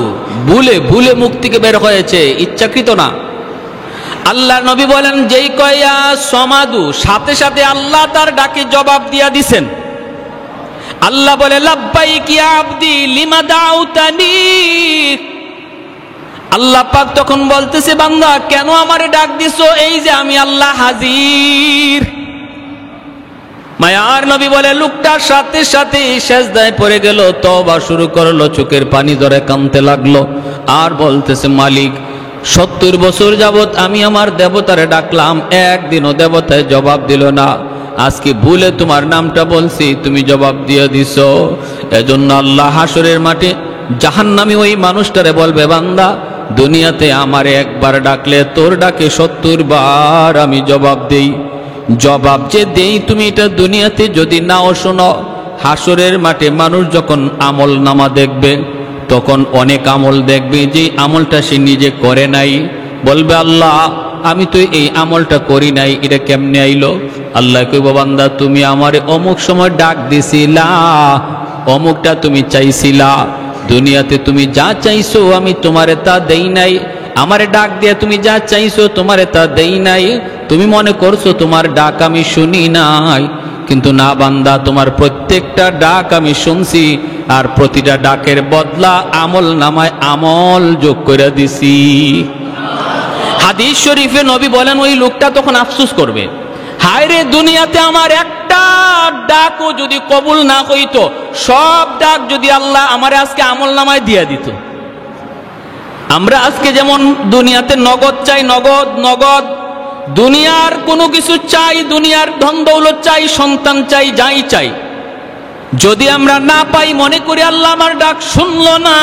ভুলে ভুলে মুখ থেকে বের হয়েছে, ইচ্ছাকৃত না। আল্লাহ নবী বলেন, যেই কয় ইয়া সমাদু, সাথে সাথে আল্লাহ তার ডাকে জবাব দিয়া দিছেন। আল্লাহ বলে, লাব্বাইক ইয়া আবদি লিমা দাউতানি। আল্লাহ পাক তখন বলতেছে, বান্দা কেন আমারে ডাক দিছো? এই যে আমি আল্লাহ হাজির। মায়ার নবী বলে, লোকটার সাথে সাথে সেজদায় পড়ে গেল, তওবা শুরু করলো, চোখের পানি ধরে কাঁদতে লাগলো, আর বলতেছে, মালিক 70 বছর যাবত আমি আমার দেবতারে ডাকলাম, একদিনও দেবতায় জবাব দিল না। আজকে ভুলে তোমার নামটা বলছি, তুমি জবাব দিয়ে দিছো। এজন্য আল্লাহ হাসরের মাঠে জাহান্নামী ওই মানুষটারে বলবে, বান্দা দুনিয়াতে আমারে একবার ডাকলে তোর ডাকে 70 বার আমি জবাব দেই। জবাব যে দেই তুমি এটা দুনিয়াতে যদি নাও শোনো, হাসরের মাঠে মানুষ যখন আমল নামা দেখবে তখন অনেক আমল দেখবে যে আমলটা সে নিজে করে নাই। বলবে আল্লাহ আমি তো এই আমলটা করি নাই, এটা কেমনে আইলো? আল্লাহ কইব, বান্দা তুমি আমারে অমুক সময় ডাক দিছিলা, অমুকটা তুমি চাইছিলা, দুনিয়াতে তুমি যা চাইছো আমি তোমারে তা দেই নাই। আমারে ডাক দিয়ে তুমি যা চাইছো তোমারে তা দেই নাই। তুমি মনে করছো তোমার ডাক আমি শুনি নাই, কিন্তু না বান্দা, তোমার প্রত্যেকটা ডাক আমি শুনছি, আর প্রতিটা ডাকের বদলা আমল নামায় আমল যোগ করে দিছি। হাদিস শরীফে নবী বলেন, ওই লোকটা তখন আফসোস করবে, হায় রে দুনিয়াতে আমার একটা ডাকও যদি কবুল না হইতো, সব ডাক যদি আল্লাহ আমারে আজকে আমল নামায় দিয়ে দিত। আমরা আজকে যেমন দুনিয়াতে নগদ চাই, নগদ নগদ, দুনিয়ার কোনো কিছু চাই, দুনিয়ার ধন দৌলত চাই, সন্তান চাই, যাই চাই, যদি আমরা না পাই মনে করি আল্লাহ আমার ডাক শুনলো না।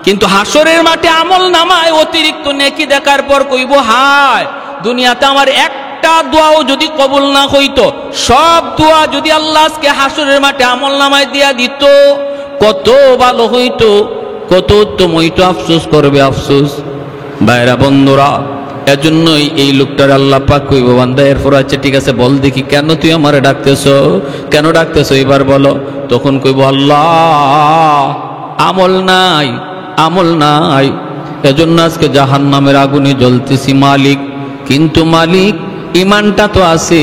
কিন্তু হাসরের মাঠে আমল নামায় অতিরিক্ত নেকি দেখার পর কইব, হায় দুনিয়াতে আমার একটা দোয়াও যদি কবুল না হইতো, সব দোয়া যদি আল্লাহ আজকে হাসরের মাঠে আমল নামায় দিয়া দিত, কত ভালো হইতো, কত উত্তম হইতো। আফসোস করবে, আফসোস। ভাইরা বন্ধুরা, এজন্যই এই লোকটার আল্লাহ পাক কইব, বান্দা এরপর আচ্ছা ঠিক আছে বল দেখি কেন তুই আমারে ডাকতেছো, কেন ডাকতেছো এবার বলো। তখন কইব, আল্লাহ আমল নাই, আমল নাই, এজন্য আজকে জাহান্নামের আগুনে জ্বলতেছি মালিক। কিন্তু মালিক ইমানটা তো আছে।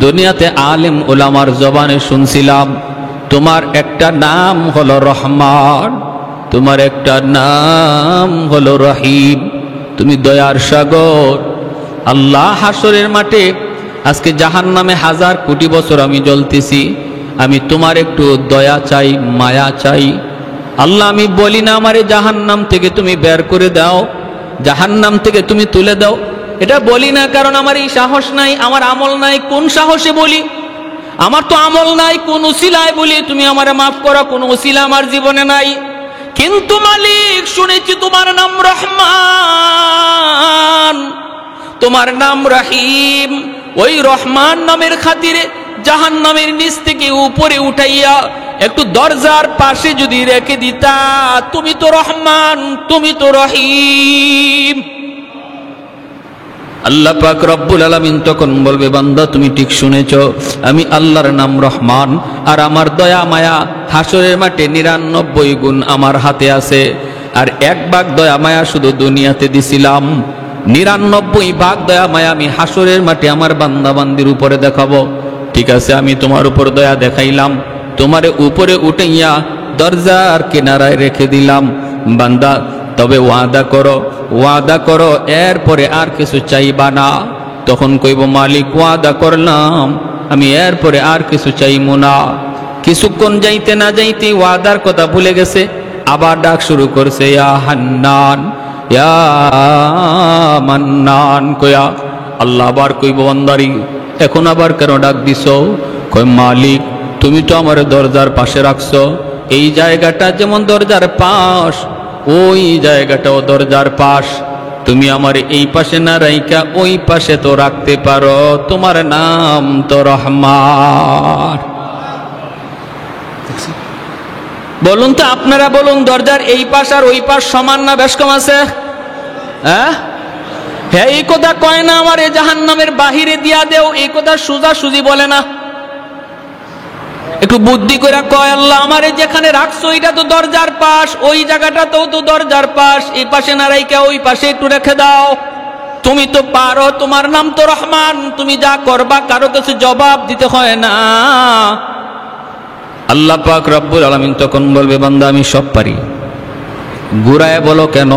দুনিয়াতে আলেম ওলামার জবানে শুনছিলাম তোমার একটা নাম হলো রহমান, তোমার একটা নাম হলো রহিম, তুমি দয়ার সাগর। আল্লাহ হাসরের মাঠে আজকে জাহান্নামে 1000 কোটি বছর আমি জ্বলতেছি, আমি তোমার একটু দয়া চাই, মায়া চাই। আল্লাহ আমি বলি না আমারে জাহান্নাম থেকে তুমি বের করে দাও, জাহান্নাম থেকে তুমি তুলে দাও, এটা বলি না, কারণ আমার এই সাহস নাই, আমার আমল নাই। কোন সাহসে বলি? আমার তো আমল নাই, কোন উসিলায় বলি তুমি আমারে মাফ করো, কোন উসিলা আমার জীবনে নাই। কিন্তু মালিক শুনেছি তোমার নাম রহমান, তোমার নাম রহিম, ওই রহমান নামের খাতিরে জাহান্নামের নিচ থেকে উপরে উঠাইয়া একটু দরজার পাশে যদি রেখে দিতা, তুমি তো রহমান, তুমি তো রহিম। আল্লাহ পাক রব্বুল আলামিন তখন বলবে, বান্দা তুমি ঠিক শুনেছো, আমি আল্লাহর নাম রহমান, আর আমার দয়া মায়া হাসরের মাঠে 99 গুণ আমার হাতে আছে, আর 1 ভাগ দয়া মায়া শুধু দুনিয়াতে দিছিলাম, 99 ভাগ দয়া মায়া আমি হাসরের মাঠে আমার বান্দা বান্দির উপরে দেখাবো। ঠিক আছে, আমি তোমার উপর দয়া দেখাইলাম, তোমারে উপরে উঠাইয়া দরজার কিনারায় রেখে দিলাম। বান্দা তবে ওয়াদা করো, ওয়াদা করো এরপরে আর কিছু চাইবা না। তখন কইব, মালিক ওয়াদা করলাম, আমি এরপরে আর কিছু চাইবো না। কিছুক্ষণ যাইতে না যাইতে ওয়াদার কথা ভুলে গেছে, আবার ডাক শুরু করছে, ইয়া হান্নান, ইয়া মান্নান কয়া। আল্লাহ আবার কইব, বান্দারি এখন আবার কেন ডাক দিছো? কই, মালিক তুমি তো আমার দরজার পাশে রাখছো, এই জায়গাটা যেমন দরজার পাশ, ওই জায়গাটাও দরজার পাশ, তুমি আমার এই পাশে না রাইকা ওই পাশে তো রাখতে পারো, তোমার নাম তো রহমান। বলুন তো আপনারা বলুন, দরজার এই পাশ আর ওই পাশ সমান না বেশ কম আছে? হ্যাঁ, এই কথা কয় না আমার এ জাহান্নামের বাহিরে দিয়া দেও, এই কথা সোজা সুজি বলে না, একটু বুদ্ধি করে কয়, আল্লাহ আমারে যেখানে রাখছো এটা তো দরজার পাশ, ওই জায়গাটাতেও তো দরজার পাশ, এই পাশে না রাইকা ওই পাশে একটু রেখে দাও, তুমি তো পারো, তোমার নাম তো রহমান, তুমি যা করবা কারো কাছে জবাব দিতে হয় না। আল্লাহ পাক রব্বুল আলামিন তখন বলবে, বান্দা আমি সব পারি, ঘুরায় বলো কেন,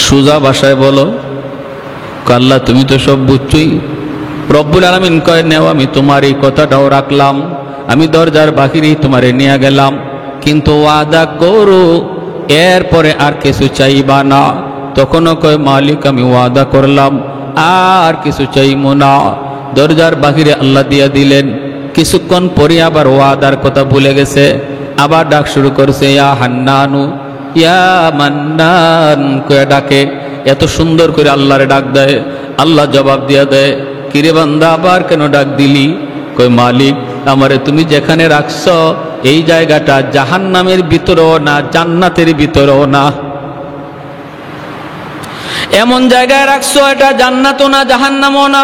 সোজা ভাষায় বলো। আল্লাহ তুমি তো সব বুঝছই। রব্বুল আলামিন কয়, নেও আমি তোমার এই কথাটাও রাখলাম, আমি দরজার বাহিরেই তোমারে নিয়ে গেলাম, কিন্তু ওয়াদা করো এরপরে আর কিছু চাইবা না। তখনও কয়, মালিক আমি ওয়াদা করলাম আর কিছু চাইবো না। দরজার বাহিরে আল্লাহ দিয়া দিলেন। কিছুক্ষণ পরে আবার ওয়াদার কথা ভুলে গেছে, আবার ডাক শুরু করছে, ইয়া হান্নানু ইয়া মান্নান কয়ে ডাকে। এত সুন্দর করে আল্লাহরে ডাক দেয়। আল্লাহ জবাব দিয়া দেয়, কিরে বান্দা আবার কেন ডাক দিলি? কই মালিক, আমারে তুমি যেখানে রাখছ এই জায়গাটা জাহান্নামের ভিতরেও না, জান্নাতের ভিতরেও না। এমন জায়গায় রাখছো এটা জান্নাতও না জাহান্নামও না।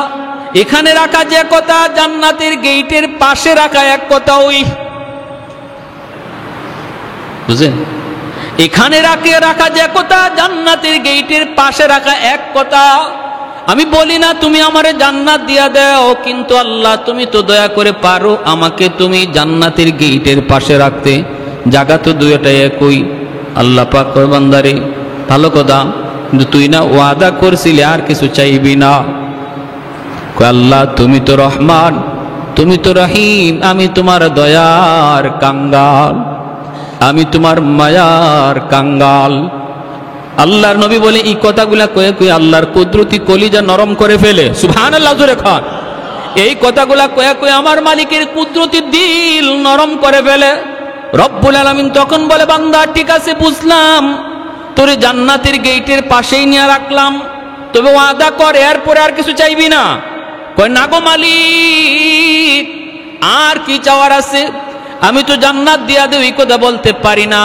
এখানে রাখা যে কথা, জান্নাতের গেটের পাশে রাখা এক কথা। ওই বুঝেন, এখানে রাখা যে কথা, জান্নাতের গেটের পাশে রাখা এক কথা। আমি বলি না তুমি আমারে জান্নাত দিয়া দাও, কিন্তু আল্লাহ তুমি তো দয়া করে পারো আমাকে তুমি জান্নাতের গেটের পাশে রাখতে। জায়গা তো দুইটা একই। আল্লাহ পাক কয়, বান্দারে ভালো কথা, কিন্তু তুই না ওয়াদা করছিলি আর কিছু চাইবি না। কয় আল্লাহ তুমি তো রহমান, তুমি তো রহিম, আমি তোমার দয়ার কাঙ্গাল, আমি তোমার মায়ার কাঙ্গাল। আল্লাহর নবী বলে এই কথাগুলা কয়ে কয়ে আল্লাহর কুদরতি কলিজা নরম করে ফেলে। সুবহানাল্লাহ জোরে খান। এই কথাগুলা কয়ে কয়ে আমার মালিকের কুদরতি দিল নরম করে ফেলে। রব্বুল আলামিন তখন বলে, বান্দা ঠিক আছে বুঝলাম, তোরে জান্নাতের গেটের পাশেই নিয়ে রাখলাম, তবে ওয়াদা কর এরপরে আর কিছু চাইবি না। কয় না গো মালিক, আর কি চাওয়ার আছে? আমি তো জান্নাত দিয়া দেব এই কথা বলতে পারি না,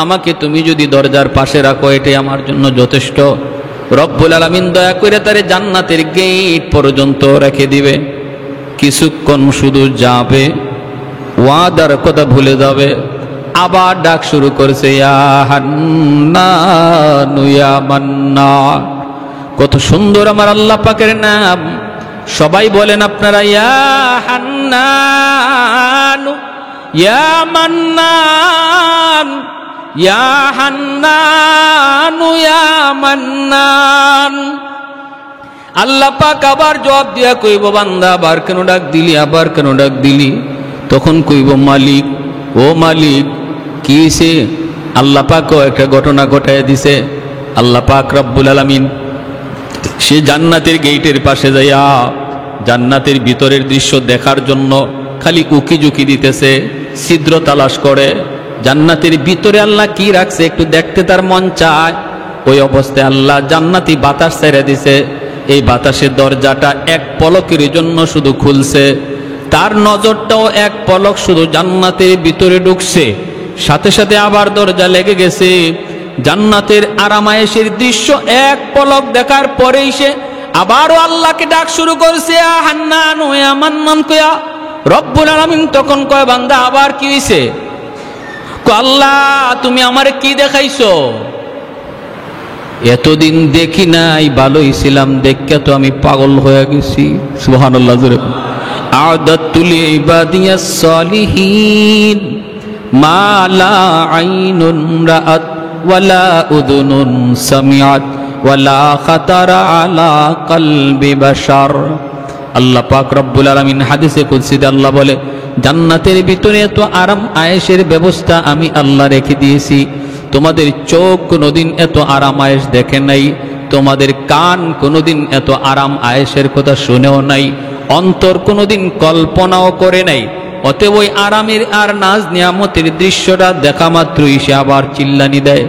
আমাকে তুমি যদি দরজার পাশে রাখো এটাই আমার জন্য যথেষ্ট। রব্বুল আলামিন দয়া করে তারে জান্নাতের গেট পর্যন্ত রেখে দিবে। কিছুক্ষণ শুধু যাবে, ওয়াদার কথা ভুলে যাবে, আবার ডাক শুরু করছে, ইয়া হান্নান ইয়া মান্নান। কত সুন্দর আমার আল্লাহ পাকের নাম। সবাই বলেন আপনারা, ইয়া হান্নান ইয়া মান্নান, ইয়া হান্নান ইয়া মান্নান। আল্লাহ পাক আবার জবাব দিয়া কইব, বান্দা আবার কেন ডাক দিলি, আবার কেন ডাক দিলি? তখন কইব, মালিক ও মালিক কি সে? আল্লাহ পাকও একটা ঘটনা ঘটায় দিছে। আল্লাহ পাক রব্বুল আলামিন সে জান্নাতের গেটের পাশে যাইয়া জান্নাতের ভিতরের দৃশ্য দেখার জন্য খালি উকি ঝুঁকি দিতেছে, ছিদ্র তালাশ করে। জান্নাতের ভিতরে আল্লাহ কি রাখছে একটু দেখতে তার মন চায়। ওই অবস্থায় আল্লাহ জান্নাতি বাতাস ছেড়ে দিছে। এই বাতাসের দরজাটা এক পলকের জন্য শুধু খুলছে, তার নজরটাও এক পলক শুধু জান্নাতের ভিতরে ঢুকছে, সাথে সাথে আবার দরজা লেগে গেছে। জান্নাতের আরামায়েশের দৃশ্য এক পলক দেখার পরেই সে আবারও আল্লাহকে ডাক শুরু করছে, ইয়া হান্নান ইয়া মান্নান কয়া। রব্বুল আলামিন তখন কয়, বান্দা আবার কি হইছে? কয় আল্লাহ তুমি আমারে কি দেখাইছো? এতদিন দেখি নাই, ভালোই ছিলাম, দেখে তো আমি পাগল হয়ে গেছি। সুবহানাল্লাহ জোরে। আ'দাতু লিইবাদিয়াস সালিহিন মা লা আইনুন রাআত ওয়ালা উযুনুন সামিআত ওয়ালা খাতারা আলা কলবি বাশার। আল্লাহ পাক রব্বুল আলামিন হাদিসে কুদসিতে আল্লাহ বলে, জান্নাতের ভিতরে এত আরাম আয়েশের ব্যবস্থা আমি আল্লাহ রেখে দিয়েছি, তোমাদের চোখ কোনোদিন এত আরাম আয়েশ দেখে নাই, তোমাদের কান কোনোদিন এত আরাম আয়েশের কথা শুনেও নাই, অন্তর কোনোদিন কল্পনাও করে নাই। অতএব ওই আরামের আর নাজ নিয়ামতের দৃশ্যটা দেখা মাত্রই সে আবার চিল্লানি দেয়,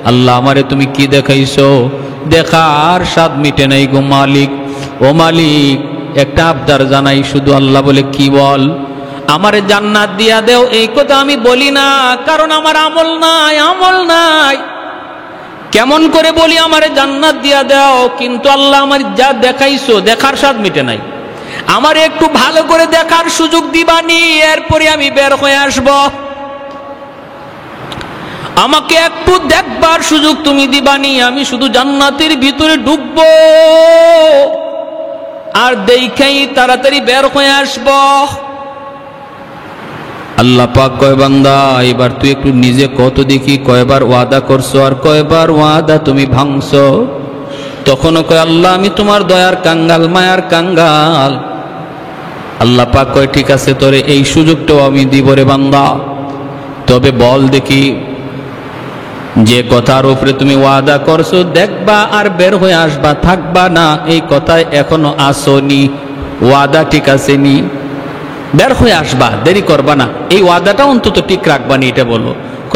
আল্লাহ আমারে তুমি কি দেখাইছো? দেখার স্বাদ মিটে নাই গো মালিক। ও মালিক একটা আবদার জানাই শুধু। আল্লাহ বলে, কি বল? আমারে জান্নাত দিয়া দেও এই কথা আমি বলি না, কারণ আমার আমল নাই, আমল নাই। কেমন করে বলি আমারে জান্নাত দিয়া দাও, কিন্তু আল্লাহ আমার যা দেখাইছো দেখার স্বাদ মিটে নাই, আমার একটু ভালো করে দেখার সুযোগ দিবানি, এরপরে আমি বের হয়ে আসব। আমাকে একটু দেখবার সুযোগ তুমি দিবানি, আমি শুধু জান্নাতের ভিতরে ঢুকবো আর দেখাই তাড়াতাড়ি বের হয়ে আসব। আল্লাহ পাক কয়, বান্দা এবার তুই একটু নিজে কত দেখি, কয়বার ওয়াদা করছো আর কয়বার ওয়াদা তুমি ভাঙছো? তখনও কয়, আল্লাহ আমি তোমার দয়ার কাঙ্গাল, মায়ার কাঙ্গাল। আল্লাহ পাক কয়, ঠিক আছে তোরে এই সুযোগটাও আমি দিব রে বান্দা, তবে বল দেখি যে কথার উপরে তুমি ওয়াদা করছো দেখবা আর বের হয়ে আসবা, থাকবা না, এই কথায় এখনো আসনি, ওয়াদা ঠিক আছে নি? বের হয়ে আসবা, দেরি করবা না, এই ওয়াদাটা অন্তত ঠিক রাখবা নি, এটা বলো।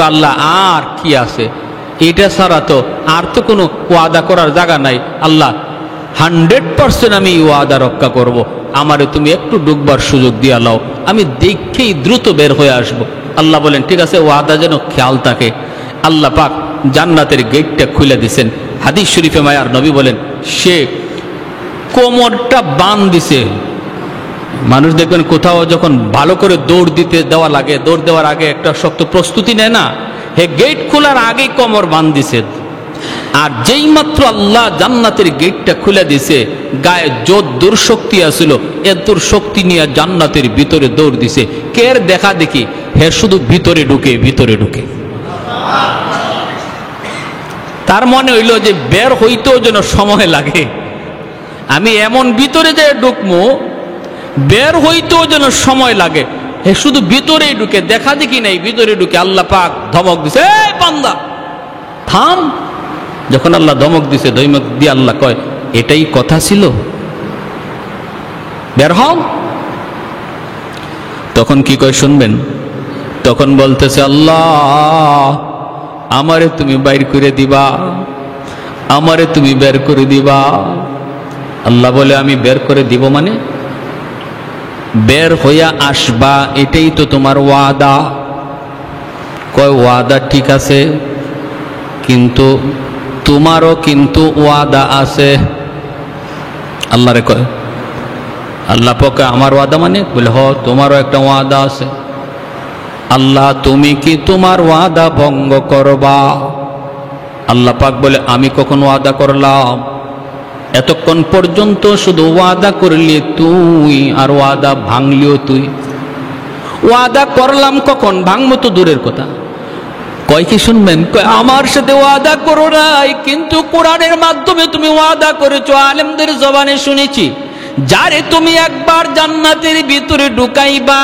আল্লাহ আর কি আছে, এটা ছাড়া তো আর তো কোনো ওয়াদা করার জায়গা নাই। আল্লাহ 100% আমি এই ওয়াদা রক্ষা করব, আমারে তুমি একটু ডুববার সুযোগ দিয়া লাও, আমি দেখেই দ্রুত বের হয়ে আসব। আল্লাহ বলেন ঠিক আছে, ওয়াদা যেন খেয়াল থাকে। আল্লাহ পাক জান্নাতের গেটটা খুলে দিছেন। হাদিস শরীফে মায়ার নবী বলেন, সে কোমরটা বান দিছে। মানুষ দেখবেন কোথাও যখন ভালো করে দৌড় দিতে দেওয়া লাগে, দৌড় দেওয়ার আগে একটা শক্ত প্রস্তুতি নেয় না, হে গেট খোলার আগেই কোমর বান দিছে। আর যেই মাত্র আল্লাহ জান্নাতের গেটটা খুলে দিছে, গায়ে যত দুর্শক্তি আসছিল এ দুর্শক্তি নিয়ে জান্নাতের ভিতরে দৌড় দিছে। কের দেখা দেখি, হে শুধু ভিতরে ঢুকে ভিতরে ঢুকে। তার মনে হইল যে বের হইতেও যেন সময় লাগে, আমি এমন ভিতরে যে ঢুকবো বের হইতেও যেন সময় লাগে, হে শুধু ভিতরেই ঢুকে, দেখা দেখি নাই, ভিতরে ঢুকে। আল্লাহ পাক ধমক দিছে, এই বান্দা থাম। যখন আল্লাহ ধমক দিছে, ধমক দিয়ে আল্লাহ কয়, এটাই কথা ছিল, বের হও। তখন কি কয় শুনবেন? তখন বলতেছে, আল্লাহ আমারে তুমি বাইর করে দিবা, আমারে তুমি বের করে দিবা। আল্লাহ বলে, আমি বের করে দিব মানে? বের হইয়া আসবা, এটাই তো তোমার ওয়াদা। কয় ওয়াদা ঠিক আছে, কিন্তু তোমারও কিন্তু ওয়াদা আছে। আল্লাহরে কয়, আল্লাহ পাক আমার ওয়াদা মানে? বলে হ, তোমারও একটা ওয়াদা আছে। আল্লাহ তুমি কি তোমার ওয়াদা ভঙ্গ করবা? আল্লাহ পাক বলে, আমি কখন ওয়াদা করলাম? এতক্ষণ পর্যন্ত শুধু ওয়াদা করলি তুই, আর ওয়াদা ভাঙলিও তুই। ওয়াদা করলাম কখন, ভাঙবো তো দূরের কথা। কয় কি শুনবেন? কয় আমার সাথে ওয়াদা করো নাই, কিন্তু কোরআনের মাধ্যমে তুমি ওয়াদা করেছো, আলেমদের জবানে শুনেছি, যারে তুমি একবার জান্নাতের ভিতরে ঢুকাইবা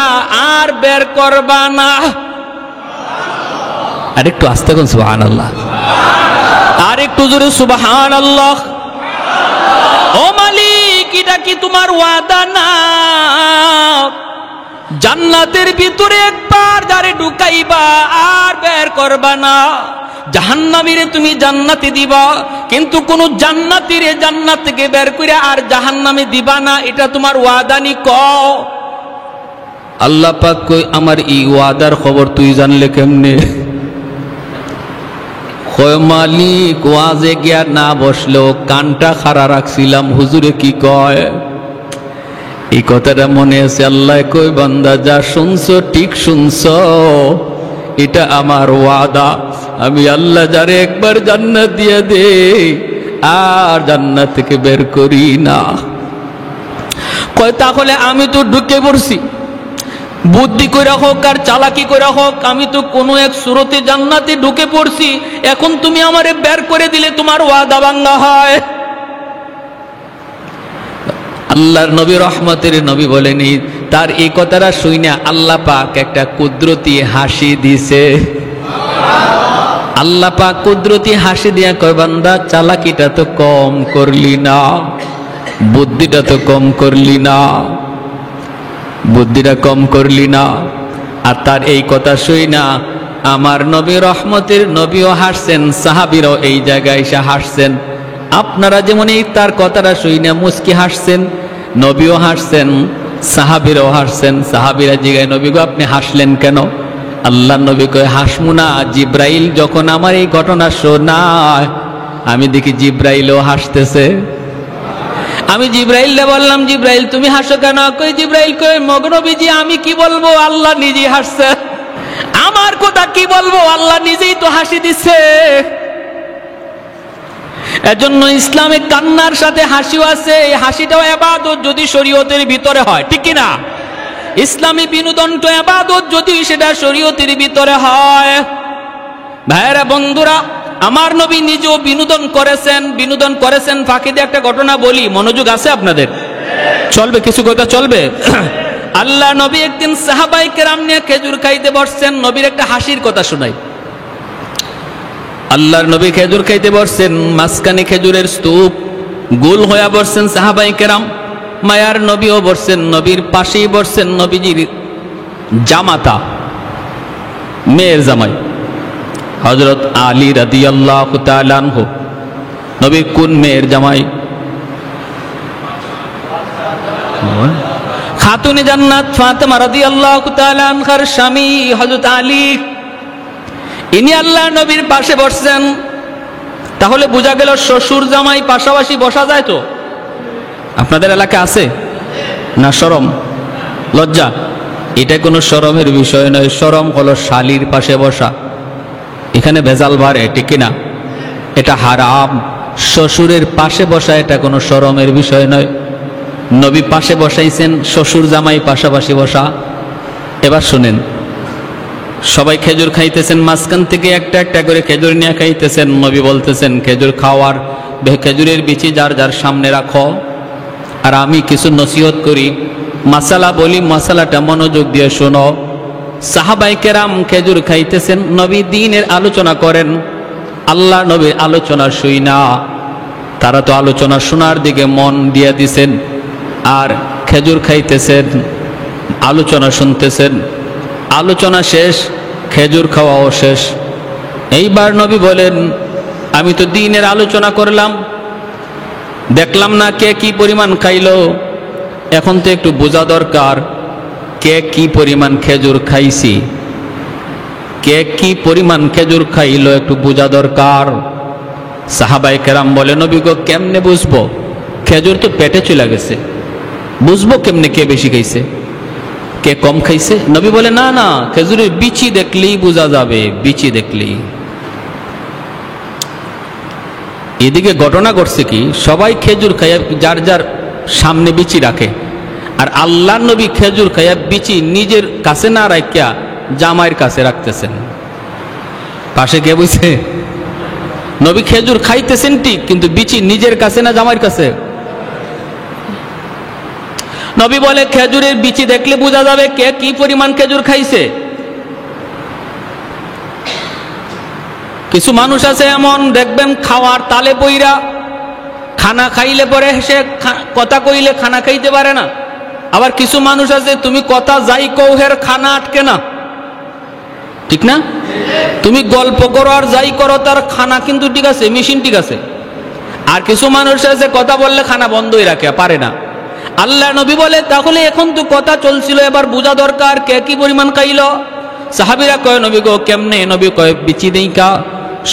আর বের করবা না। আর একটু আস্তে কোন সুবহানাল্লাহ, আর একটু জোরে সুবহানাল্লাহ। ও মালিক, এটা কি তোমার ওয়াদা না? জান্নাতের ভিতরে একবার যারে ঢুকাইবা আর বের করবা না। জাহান্নামীরে তুমি জান্নাতে দিবা, কিন্তু কোন জান্নাতীরে জান্নাত থেকে বের করে আর জাহান্নামে দিবা না, এটা তোমার ওয়াদা নি? কও। আল্লাহ পাক কই, আমার এই ওয়াদার খবর তুই জানলে কেমনে? কয় মালিক, ওয়াজে গিয়া না বসলেও কানটা খাড়া রাখছিলাম, হুজুরে কি কয় এই কথাটা মনে আছে। আল্লাহ কই, বান্দা যা শুনছো ঠিক শুনছো, এটা আমার ওয়াদা। আমি আল্লাহ যারে একবার জান্নাত দিয়ে দে আর জান্নাত থেকে বের করি না। কয় তাহলে আমি তো ঢুকে পড়ছি, বুদ্ধি করে হোক আর চালাকি করে হোক, আমি তো কোনো এক সুরতে জান্নাতে ঢুকে পড়ছি, এখন তুমি আমারে বের করে দিলে তোমার ওয়াদা ভাঙা হয়? আল্লাহর নবী, রহমতের নবী বলেনি, তার এই কথাটা শুনে আল্লাহ পাক একটা কুদরতি হাসি দিছে। আল্লাহ পাক কুদরতি হাসি দিয়া কয়, বান্দা চালাকিটা তো কম করলি না, বুদ্ধিটা তো কম করলি না, বুদ্ধিটা কম করলি না। আর তার এই কথা শুই না আমার নবী, রহমতের নবীও হাসছেন, সাহাবীরাও এই জায়গায় এসে হাসছেন। আপনারা যেমন এই তার কথাটা শুই না মুস্কি হাসছেন, নবীও হাসছেন, সাহাবীরাও হাসছেন। সাহাবীরা জিজ্ঞাসা, নবী গো আপনি হাসলেন কেন? আল্লাহ নবী কয়, হাসমু না, জিব্রাইল যখন আমার এই ঘটনা শোনায় আমি দেখি জিব্রাইলও হাসতেছে। আমি জিব্রাইলকে বললাম, জিব্রাইল তুমি হাসো কেন? কই জিব্রাইল কই, মগনবীজি আমি কি বলবো, আল্লাহ নিজেই হাসছে, আমার কথা কি বলবো, আল্লাহ নিজেই তো হাসি দিচ্ছে। এজন্য ইসলামে কান্নার সাথে হাসিও আছে, এই হাসিটাও ইবাদত যদি শরীয়তের ভিতরে হয়, ঠিক কি না? ইসলামী বিনোদন তো ইবাদত যদি সেটা শরীয়তের ভিতরে হয়। ভাইরা বন্ধুরা, আমার নবী নিজেও বিনোদন করেছেন। ফাঁকিতে একটা ঘটনা বলি, মনোযোগ আছে আপনাদের? চলবে কিছু কথা চলবে? আল্লাহ নবী একদিন সাহাবায়ে কেরাম নিয়ে খেজুর খাইতে বসছেন, নবীর একটা হাসির কথা শোনাই। আল্লাহর নবী খেজুর খাইতে বসছেন, মাঝখানে খেজুরের স্তূপ, গোল হয়ে বসছেন সাহাবায়ে কেরাম। মায়ার নবীও বসছেন, নবীর পাশেই বসছেন নবীজির জামাতা, মেয়ের জামাই হযরত আলী রাদিয়াল্লাহু তাআলা আনহু। নবীর কোন মেয়ের জামাই? খাতুনে জান্নাত ফাতেমা রাদিয়াল্লাহু তাআলা আনহার স্বামী হযরত আলী, ইনি আল্লাহ নবীর পাশে বসছেন। তাহলে বোঝা গেল শ্বশুর জামাই পাশাপাশি বসা যায় তো? আপনাদের এলাকা আছে না? শরম লজ্জা? এটা কোনো শরমের বিষয় নয়। শরম হলো শালীর পাশে বসা। এখানে ভেজাল বাড়ে, ঠিক কিনা? এটা হারাম। শ্বশুরের পাশে বসা এটা কোনো শরমের বিষয় নয়। নবী পাশে বসাইছেন, শ্বশুর জামাই পাশাপাশি বসা। এবার শুনেন, সবাই খেজুর খাইতেছেন, মাঝখান থেকে একটা একটা করে খেজুর নিয়ে খাইতেছেন। নবী বলতেছেন খেজুর খাওয়ার, খেজুরের বিচি যার যার সামনে রাখো। আর আমি কিছু নসিহত করি, মাসালা বলি, মাসালাটা মনোযোগ দিয়ে শোনো। সাহাবায়ে কেরাম খেজুর খাইতেছেন, নবী দ্বীনের আলোচনা করেন। আল্লাহ নবীর আলোচনা শুই না, তারা তো আলোচনা শোনার দিকে মন দিয়ে দিছেন আর খেজুর খাইতেছেন, আলোচনা শুনতেছেন। আলোচনা শেষ, খেজুর খাওয়াও শেষ। এইবার নবী বলেন, আমি তো দ্বীনের আলোচনা করলাম, দেখলাম না কে কি পরিমাণ খাইলো। এখন তো একটু বোঝা দরকার কে কি পরিমাণ খেজুর খাইছি, কে কি পরিমাণ খেজুর খাইলো একটু বোঝা দরকার। সাহাবায়ে কেরাম বলে, নবী গো কেমনে বুঝবো? খেজুর তো পেটে চলে গেছে, বুঝবো কেমনে কে বেশি খাইছে কে কম খাইছে? নবী বলে, না না, খেজুরের বিচি দেখলেই বোঝা যাবে, বিচি দেখলেই। এদিকে ঘটনা ঘটছে কি, সবাই খেজুর খাইয়া যার যার সামনে বিচি রাখে, আর আল্লাহ নবী খেজুর খাইয়া বিচি নিজের কাছে না রাখিয়া জামাইয়ের কাছে রাখতেছেন। পাশে কে বুঝছে? নবী খেজুর খাইতেছেন ঠিক, কিন্তু বিচি নিজের কাছে না জামাইয়ের কাছে? নবী বলে, খেজুরের বিচি দেখলে বোঝা যাবে কে কি পরিমাণ খেজুর খাইছে। কিছু মানুষ আছে এমন, দেখবেন খাওয়ার তালে পইরা, খানা খাইলে পরে সে কথা কইলে খানা খাইতে পারে না। আবার কিছু মানুষ আছে তুমি কথা যাই কও হের খানা আটকে না, ঠিক না? তুমি গল্প করো আর যাই করো তার খানা কিন্তু ঠিক আছে, মেশিন ঠিক আছে। আর কিছু মানুষ আছে কথা বললে খানা বন্ধই রাখে, পারে না। আল্লাহ নবী বলে, তাহলে এখন তো কথা চলছিল, এবার বোঝা দরকার কে কি পরিমাণ খাইলো। সাহাবীরা কয়, নবী গো কেমনে? নবী কয়, বিচি দেইকা।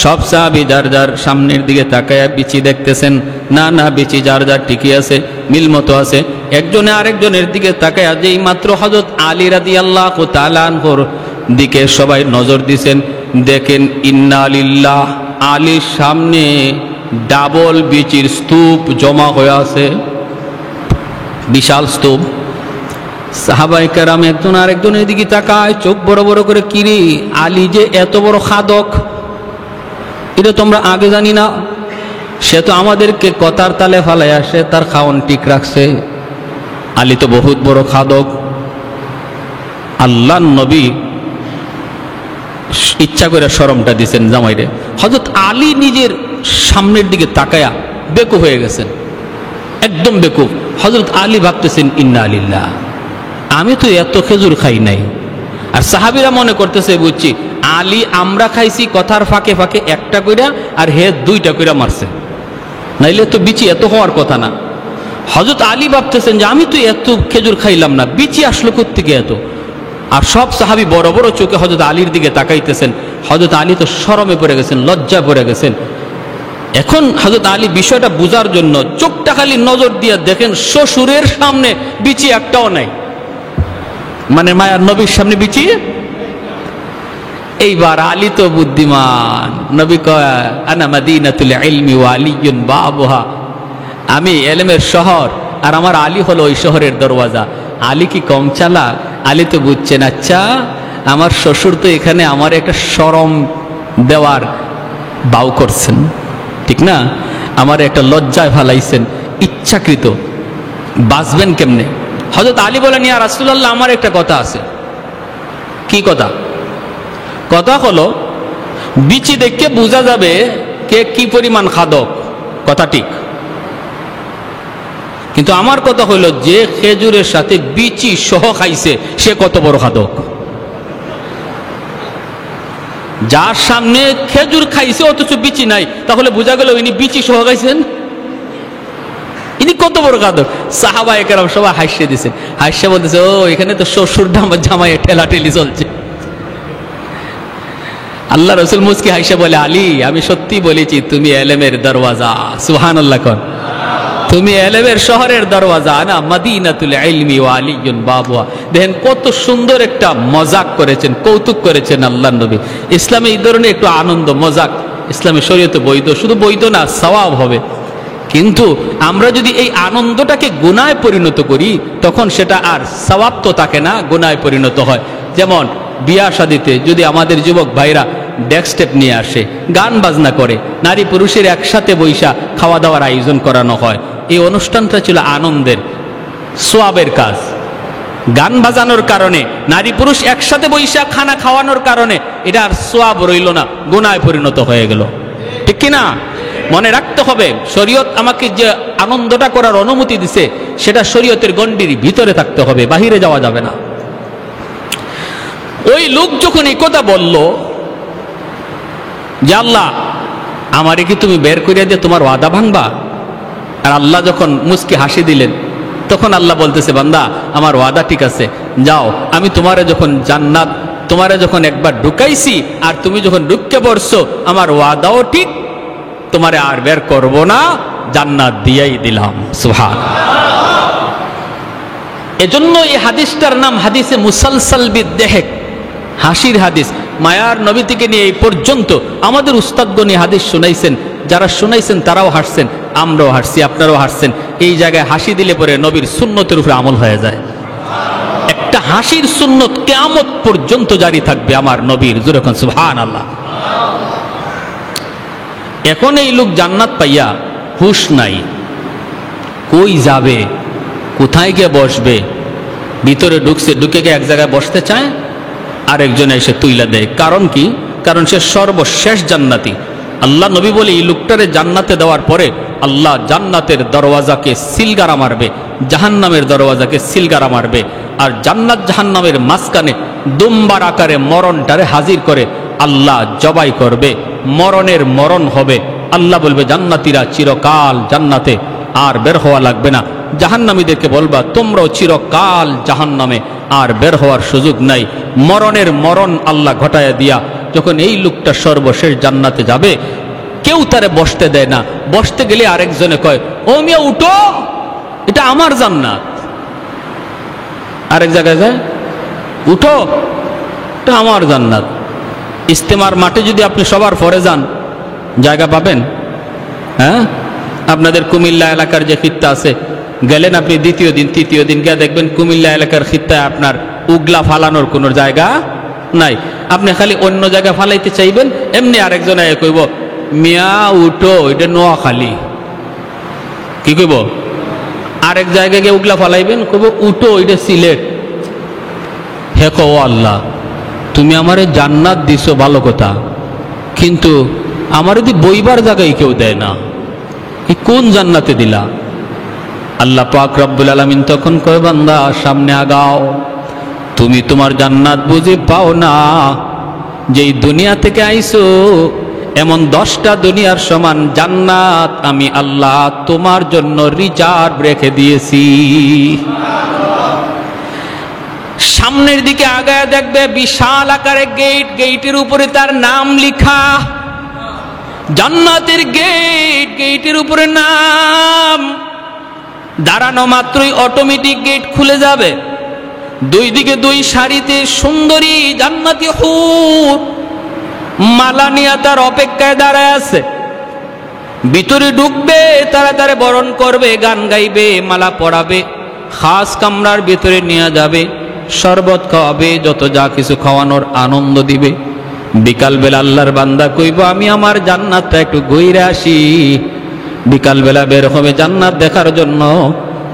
সব সাহাবী যার যার সামনের দিকে তাকায়া বিচি দেখতেছেন। না না, বিচি যার যার ঠিকই আছে, মিল মতো আছে। একজনে আরেকজনের দিকে তাকায়া যেই মাত্র হযরত আলী রাদিয়াল্লাহু তাআলা আনহুর দিকে সবাই নজর দিছেন, দেখেন ইন্না লিল্লাহ, আলীর সামনে ডাবল বিচির স্তূপ জমা হয়ে আছে, বিশাল স্তূপ। সাহাবায়ে কেরাম একজন আরেকজনের দিকে তাকায়, চোখ বড় বড় করে, কিরে আলী যে এত বড় খাদক, এটা তোমরা আগে জানি না? সে তো আমাদেরকে কথার তালে ফালাই আসে, তার খাওয়ান ঠিক রাখছে। আলী তো বহুত বড় খাদক। আল্লাহ নবী ইচ্ছা করে শরমটা দিছেন জামাইরে। হযরত আলী নিজের সামনের দিকে তাকায়া বেকুব হয়ে গেছেন, একদম বেকুব। হযরত আলী ভাবতেছেন, ইন্না লিল্লাহ, আমি তো এত খেজুর খাই নাই। আর সাহাবীরা মনে করতেছে, বুঝছি আলী আমরা খাইছি কথার ফাঁকে ফাঁকে একটা কইরা, আর হে দুইটা কইরা মারছে, নাইলে তো বিচি এত হওয়ার কথা না। হযরত আলী ভাবতেছেন যে আমি তো এত খেজুর খাইলাম না, বিচি আসলো কোত্থেকে এত? আর সব সাহাবী বড় বড় চোখে হযরত আলীর দিকে তাকাইতেছেন। হযরত আলী তো শরমে পড়ে গেছেন, লজ্জা পড়ে গেছেন। এখন হযরত আলী বিষয়টা বুঝার জন্য চোখটা খালি নজর দিয়ে দেখেন শ্বশুরের সামনে বিচি একটাও নাই, মানে মায়ার নবীর সামনে বিচি। এইবার আলী তো বুদ্ধিমান, নবী কয়, আনা মাদিনাতুল ইলমি ওয়া আলিয়ুন বাবুহা, আমি ইলমের শহর আর আমার আলী হলো ওই শহরের দরওয়াজা। আলী কি কম চালাক? আলী তো বুঝছেন, আচ্ছা আমার শ্বশুর তো এখানে আমার একটা শরম দেওয়ার বাউ করছেন, ঠিক না? আমার একটা লজ্জায় ফালাইছেন, ইচ্ছাকৃত। বাঁচবেন কেমনে? হযরত আলী বলেন, ইয়া রাসূলুল্লাহ, আমার একটা কথা আছে। কি কথা? কথা হলো বিচি দেখে বোঝা যাবে কে কি পরিমাণ খাদক। কথা ঠিক। কিন্তু আমার কথা হলো, যে খেজুরের সাথে বিচি সহ খাইছে সে কত বড় খাদক। যার সামনে খেজুর খাইছে অথচ বিচি নাই, তাহলে বোঝা গেল ইনি বিচি সহ খাইছেন, ইনি কত বড় খাদক। সাহাবায়ে কেরাম সবাই হাসিয়ে দিয়েছেন, হাসিয়ে বলতেছে, ও এখানে তো শ্বশুর জামাই ঠেলাঠেলি চলছে। আল্লাহ রসুল মুস্কি হাসিয়ে বলে, আলী আমি সত্যি বলেছি তুমি এলেমের দরওয়াজা। সুবহানাল্লাহ কোন, তুমি এলেমের শহরের দরওয়াজা না, মদিনাতুল ইলমি ওয়া আলিয়ুন বাবুহা। দেখেন কত সুন্দর একটা মজাক করেছেন, কৌতুক করেছেন আল্লাহর নবী। ইসলামে এই ধরনের একটু আনন্দ মজাক ইসলামী শরীয়তে বৈধ, শুধু বৈধ না সওয়াব হবে। কিন্তু আমরা যদি এই আনন্দটাকে গুনায় পরিণত করি তখন সেটা আর সওয়াব তো থাকে না, গুনায় পরিণত হয়। যেমন বিয়া শাদিতে যদি আমাদের যুবক ভাইরা ডেস্কটেপ নিয়ে আসে, গান বাজনা করে, নারী পুরুষের একসাথে বৈশা খাওয়া দাওয়ার আয়োজন করানো হয়, এই অনুষ্ঠানটা ছিল আনন্দের সোয়াবের কাজ। গান বাজানোর কারণে, নারী পুরুষ একসাথে বৈশা খানা খাওয়ানোর কারণে এটা আর সোয়াব রইল না, গুনায় পরিণত হয়ে গেল। ঠিক কিনা? মনে রাখতে হবে, শরীয়ত আমাকে যে আনন্দটা করার অনুমতি দিছে সেটা শরীয়তের গণ্ডির ভিতরে থাকতে হবে, বাহিরে যাওয়া যাবে না। ওই লোক যখন এই কথা বলল যে আল্লাহ আমারে কি তুমি বের করিয়া দিয়ে তোমার ওয়াদা ভাঙবা? আর আল্লাহ যখন মুস্কি হাসি দিলেন তখন আল্লাহ বলতেছে, বান্দা আমার ওয়াদা ঠিক আছে, যাও আমি তোমারে যখন জান্নাত, তোমারে যখন একবার ঢুকাইছি আর তুমি যখন ঢুকে পড়ছো, আমার ওয়াদাও ঠিক, তোমারে আর বের করব না, জান্নাত দিয়াই দিলাম। সুবহানাল্লাহ। এজন্য এই হাদিসটার নাম হাদিসে মুসালসাল বিদ্দেহেক, হাসির হাদিস। মায়ার নবী থেকে নিয়ে এই পর্যন্ত আমাদের উস্তাদগণ হাদিস শুনাইছেন, যারা শুনাইছেন তারাও হাসছেন, আমরাও হাসছি, আপনারাও হাসছেন। এই জায়গায় হাসি দিলে পরে নবীর সুন্নতের উপরে আমল হয়ে যায়। একটা হাসির সুন্নত কিয়ামত পর্যন্ত জারি থাকবে আমার নবীর। জোরে কোন সুবহানাল্লাহ। এখন এই লোক জান্নাত পাইয়া হুশ নাই, কই যাবে, কোথায় গিয়ে বসবে? ভিতরে ঢুকছে, ঢুকে গিয়ে এক জায়গায় বসতে চায়, আরেকজন এসে তুইলা দেয়। কারণ কি? কারণ সে সর্বশেষ জান্নাতি। আল্লাহ নবী বলে, এই লোকটারে জান্নাতে দেওয়ার পরে আল্লাহ জান্নাতের দরওয়াজাকে সিলগারা মারবে, জাহান্নামের দরওয়াজাকে সিলগারা মারবে, আর জান্নাত জাহান্নামের মাঝখানে দুম্বার আকারে মরণটারে হাজির করে আল্লাহ জবাই করবে, মরণের মরণ হবে। আল্লাহ বলবে, জান্নাতীরা চিরকাল জান্নাতে, আর বের হওয়া লাগবে না। জাহান্নামীদেরকে বলবা, তোমরাও চিরকাল জাহান্নামে, আর বের হওয়ার সুযোগ নাই। মরণের মরণ আল্লাহ ঘটায় দিয়া যখন এই লোকটা সর্বশেষ জান্নাতে যাবে, কেউ তারে বসতে দেয় না। বসতে গেলে আরেকজনে কয়, ও মিয়া উঠো, এটা আমার জান্নাত। আরেক জায়গায় যায়, উঠো, এটা আমার জান্নাত। ইস্তেমার মাঠে যদি আপনি সবার পরে যান, জায়গা পাবেন? হ্যাঁ, আপনাদের কুমিল্লা এলাকার যে খিত্তা আছে, গেলেন আপনি দ্বিতীয় দিন তৃতীয় দিন গিয়ে দেখবেন কুমিল্লা এলাকার খিত্তায় আপনার উগলা ফালানোর কোনো জায়গা নাই। আপনি খালি অন্য জায়গা ফালাইতে চাইবেন, এমনি আরেকজন কইব, মিয়া উঠো, এটা নোয়াখালী। কি কইব? আরেক জায়গায় গিয়ে উগলা ফালাইবেন, কইব উঠো, এটা সিলেট। হে কো আল্লাহ, তুমি আমারে জান্নাত দিছো ভালো কথা, কিন্তু আমার যদি বইবার জায়গায় কেউ দেয় না, এই কোন জান্নাতে দিলা? আল্লাহ পাক রব্বুল আলামিন তখন কয়, বান্দা সামনে আগাও, তুমি তোমার জান্নাত বুঝে পাও না। যেই দুনিয়া থেকে আইছো, এমন 10টা দুনিয়ার সমান জান্নাত আমি আল্লাহ তোমার জন্য রিজার্ভ রেখে দিয়েছি। সামনের দিকে আগায় দেখবে বিশাল আকারে গেট, গেটের উপরে তার নাম লেখা, জান্নাতের গেট, গেটের উপরে নাম। দাঁড়ানো মাত্রই অটোমেটিক গেট খুলে যাবে। দুই দিকে দুই সারিতে সুন্দরী জান্নাতি হুর মালা নিয়ে তার অপেক্ষায় দাঁড়ায় আছে। ভিতরে ঢুকবে, তারা তারে বরণ করবে, গান গাইবে, মালা পরাবে, খাস কামরার ভিতরে নিয়ে যাবে, শরবত খাওয়াবে, যত যা কিছু খাওয়ানোর আনন্দ দিবে। বিকালবেলা আল্লাহর বান্দা কইব, আমি আমার জান্নাতটা একটু ঘুরে আসি। বিকালবেলা বের হবে জান্নাত দেখার জন্য।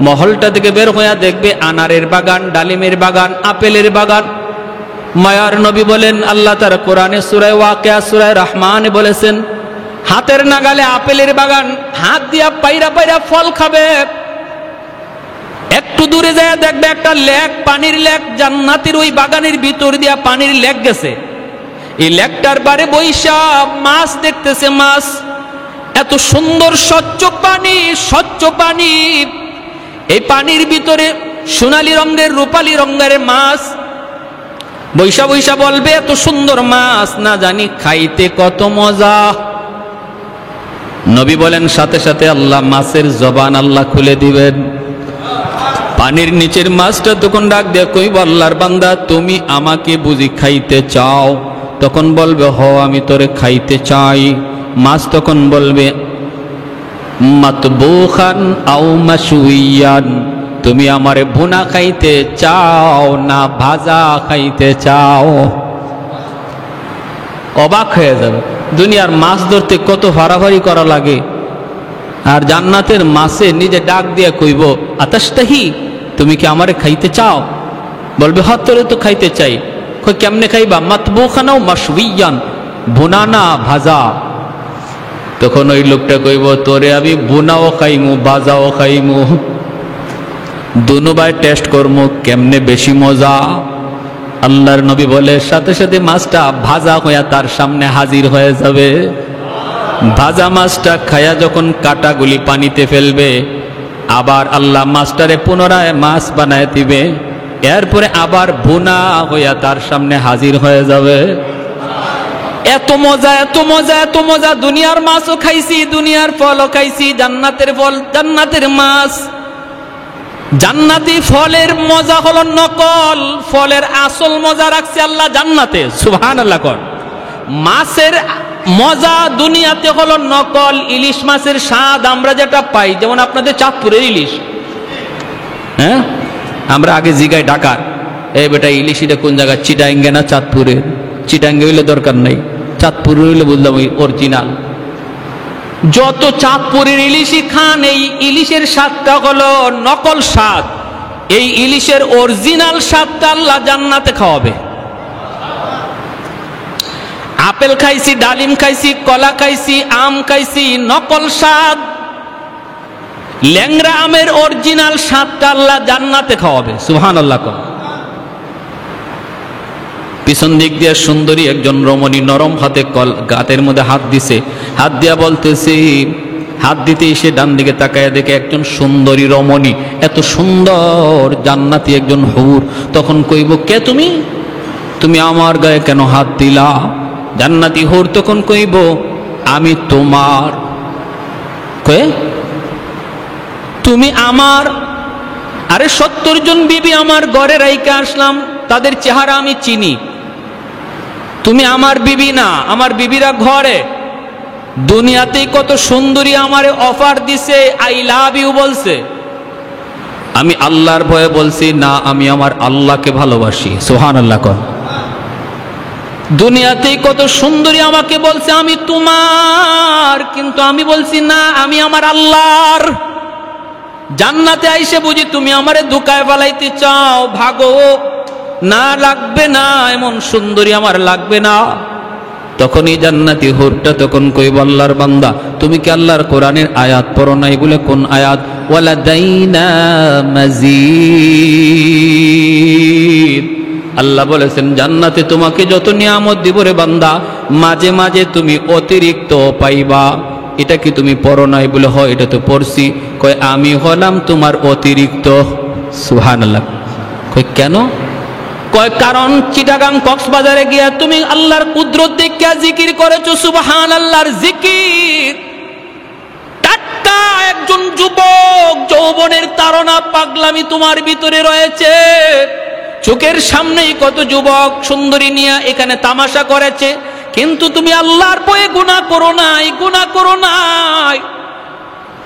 মহলটা থেকে বের হইয়া দেখবে আনারের বাগান, ডালিমের বাগান, আপেলের বাগান। মায়ার নবী বলেন, আল্লাহ তার কোরআনে সূরা ওয়াকিয়া সূরা রহমানে বলেছেন, হাতের নাগালে আপেলের বাগান, হাত দিয়া পাইরা পাইরা ফল খাবে। একটু দূরে যায় দেখবে একটা লেক, পানির লেক, জান্নাতের ওই বাগানের ভিতর দিয়া পানির লেক গেছে। এই লেকটার বারে বৈশা মাছ দেখতেছে, মাছ এত সুন্দর স্বচ্ছ পানি, স্বচ্ছ পানি। এই পানির ভিতরে সোনালী রঙের, রূপালী রঙের মাছ। বৈশা বৈশা বলবে এত সুন্দর মাছ, না জানি খাইতে কত মজা। নবী বলেন সাথে সাথে আল্লাহ মাছের জবান আল্লাহ খুলে দিবেন। পানির নিচের মাছটা তখন ডাক দিয়ে কইব, আল্লাহর বান্দা তুমি আমাকে বুঝি খাইতে চাও? তখন বলবে হ, আমি তোরে খাইতে চাই। মাছ তখন বলবে মাতবুখান আও মাশউইয়ান, তুমি আমারে ভুনা খাইতে চাও না ভাজা খাইতে চাও? অবাক হয়ে যাবে। দুনিয়ার মাছ ধরতে কত ফাড়াফাড়ি করা লাগে, আর জান্নাতের মাছে নিজে ডাক দিয়ে কইব আতাশতাহি, তুমি কি আমারে খাইতে চাও? বলবে হ্যাঁ তোরে তো খাইতে চাই। কই কেমনে খাইবা? মাতবুখান আও মাশউইয়ান, ভুনা না ভাজা। তখন ওই লোকটা কইব তোরে আমি বুনাও খাইমু ভাজাও খাইমু, দুনুবাই টেস্ট করমু কেমনে বেশি মজা। আল্লাহর নবী বলে সাথে সাথে মাছটা ভাজা হইয়া তার সামনে হাজির হয়ে যাবে। ভাজা মাছটা খায়া যখন কাটাগুলি পানিতে ফেলবে, আবার আল্লাহ মাছটারে পুনরায় মাছ বানায় দিবে। এরপরে আবার ভুনা হইয়া তার সামনে হাজির হয়ে যাবে। এত মজা, এত মজা, এত মজা। দুনিয়ার মাছও খাইছি, দুনিয়ার ফলও খাইছি, জান্নাতের ফল, জান্নাতের মাছ। জান্নাতি ফলের মজা হলো নকল, ফলের আসল মজা রাখছে আল্লাহ জান্নাতে। সুবহানাল্লাহ কর। মাছের মজা দুনিয়াতে হলো নকল। ইলিশ মাছের স্বাদ আমরা যেটা পাই, যেমন আপনাদের চাঁদপুরের ইলিশ, হ্যাঁ আমরা আগে জিগাই ঢাকার, এই বেটা ইলিশ এটা কোন জায়গা, চিটাঙ্গে না চাঁদপুরের? চিটাঙ্গে হইলে দরকার নাই, চাঁদপুর হইলে বুঝলাম ওই অরিজিনাল। যত চাঁদপুরের ইলিশই খান, এই ইলিশের স্বাদটা হলো নকল স্বাদ। এই ইলিশের অরিজিনাল স্বাদটা আল্লাহ জান্নাতে খাওয়াবে। আপেল খাইছি, ডালিম খাইছি, কলা খাইছি, আম খাইছি, নকল স্বাদ। ল্যাংড়া আমের অরিজিনাল স্বাদটা আল্লাহ জান্নাতে খাওয়াবে। সুবহানাল্লাহ। পিছন দিক দিয়ে সুন্দরী একজন রমণী নরম হাতে গাতের মধ্যে হাত দিছে, হাত দিয়া বলতেছে, হাত দিতেই সে ডান দিকে তাকায় দেখে একজন সুন্দরী রমণী, এত সুন্দর জান্নাতি একজন হুর। তখন কইব কে তুমি? তুমি আমার গায়ে কেন হাত দিলা? জান্নাতি হুর তখন কইব আমি তোমার। কয়ে তুমি আমার? আরে 70 জন বিবি আমার ঘরে রাইখা আসলাম, তাদের চেহারা আমি চিনি। তুমি আমার বিবি না, আমার বিবিরা ঘরে। দুনিয়াতেই কত সুন্দরী আমারে অফার দিছে, আই লাভ ইউ বলছে। আমি আল্লাহর ভয়ে বলছি না, আমি আমার আল্লাহকে ভালোবাসি। সুবহানাল্লাহ কর। দুনিয়াতেই কত সুন্দরী আমাকে বলছে আমি তোমার, কিন্তু আমি বলছি না, আমি আমার আল্লাহর। জান্নাতে আইসে বুঝি তুমি আমারে ধোঁকায় ফেলাইতে চাও, ভাগো না, লাগবে না, এমন সুন্দরী আমার লাগবে না। তখন এই জান্নাতি হুরটা তখন কইব আল্লাহর বান্দা তুমি কি আল্লাহর কোরআনের আয়াত পড়ো নাই? বলে কোন আয়াত? ওয়ালাদাইনা মাজিদ। আল্লাহ বলেছেন জান্নাতে তোমাকে যত নিয়ামত দিব রে বান্দা, মাঝে মাঝে তুমি অতিরিক্ত পাইবা। এটা কি তুমি পড়ো নাই? বলে হয়, এটা তো পড়ছি। কয় আমি হলাম তোমার অতিরিক্ত। সুবহানাল্লাহ। কয় কেন? কয় কারণ চিটাগাং কক্সবাজারে গিয়া তুমি আল্লাহর কুদরত দেখিয়া জিকির করেছো, সুবহানাল্লাহর জিকির। টাটকা একজন যুবক, যৌবনের তাড়না পাগলামি তোমার ভিতরে রয়েছে। চোখের সামনেই কত যুবক সুন্দরী নিয়ে এখানে তামাশা করেছে, কিন্তু তুমি আল্লাহর ভয়ে গুনাহ করো নাই, গুনাহ করো নাই।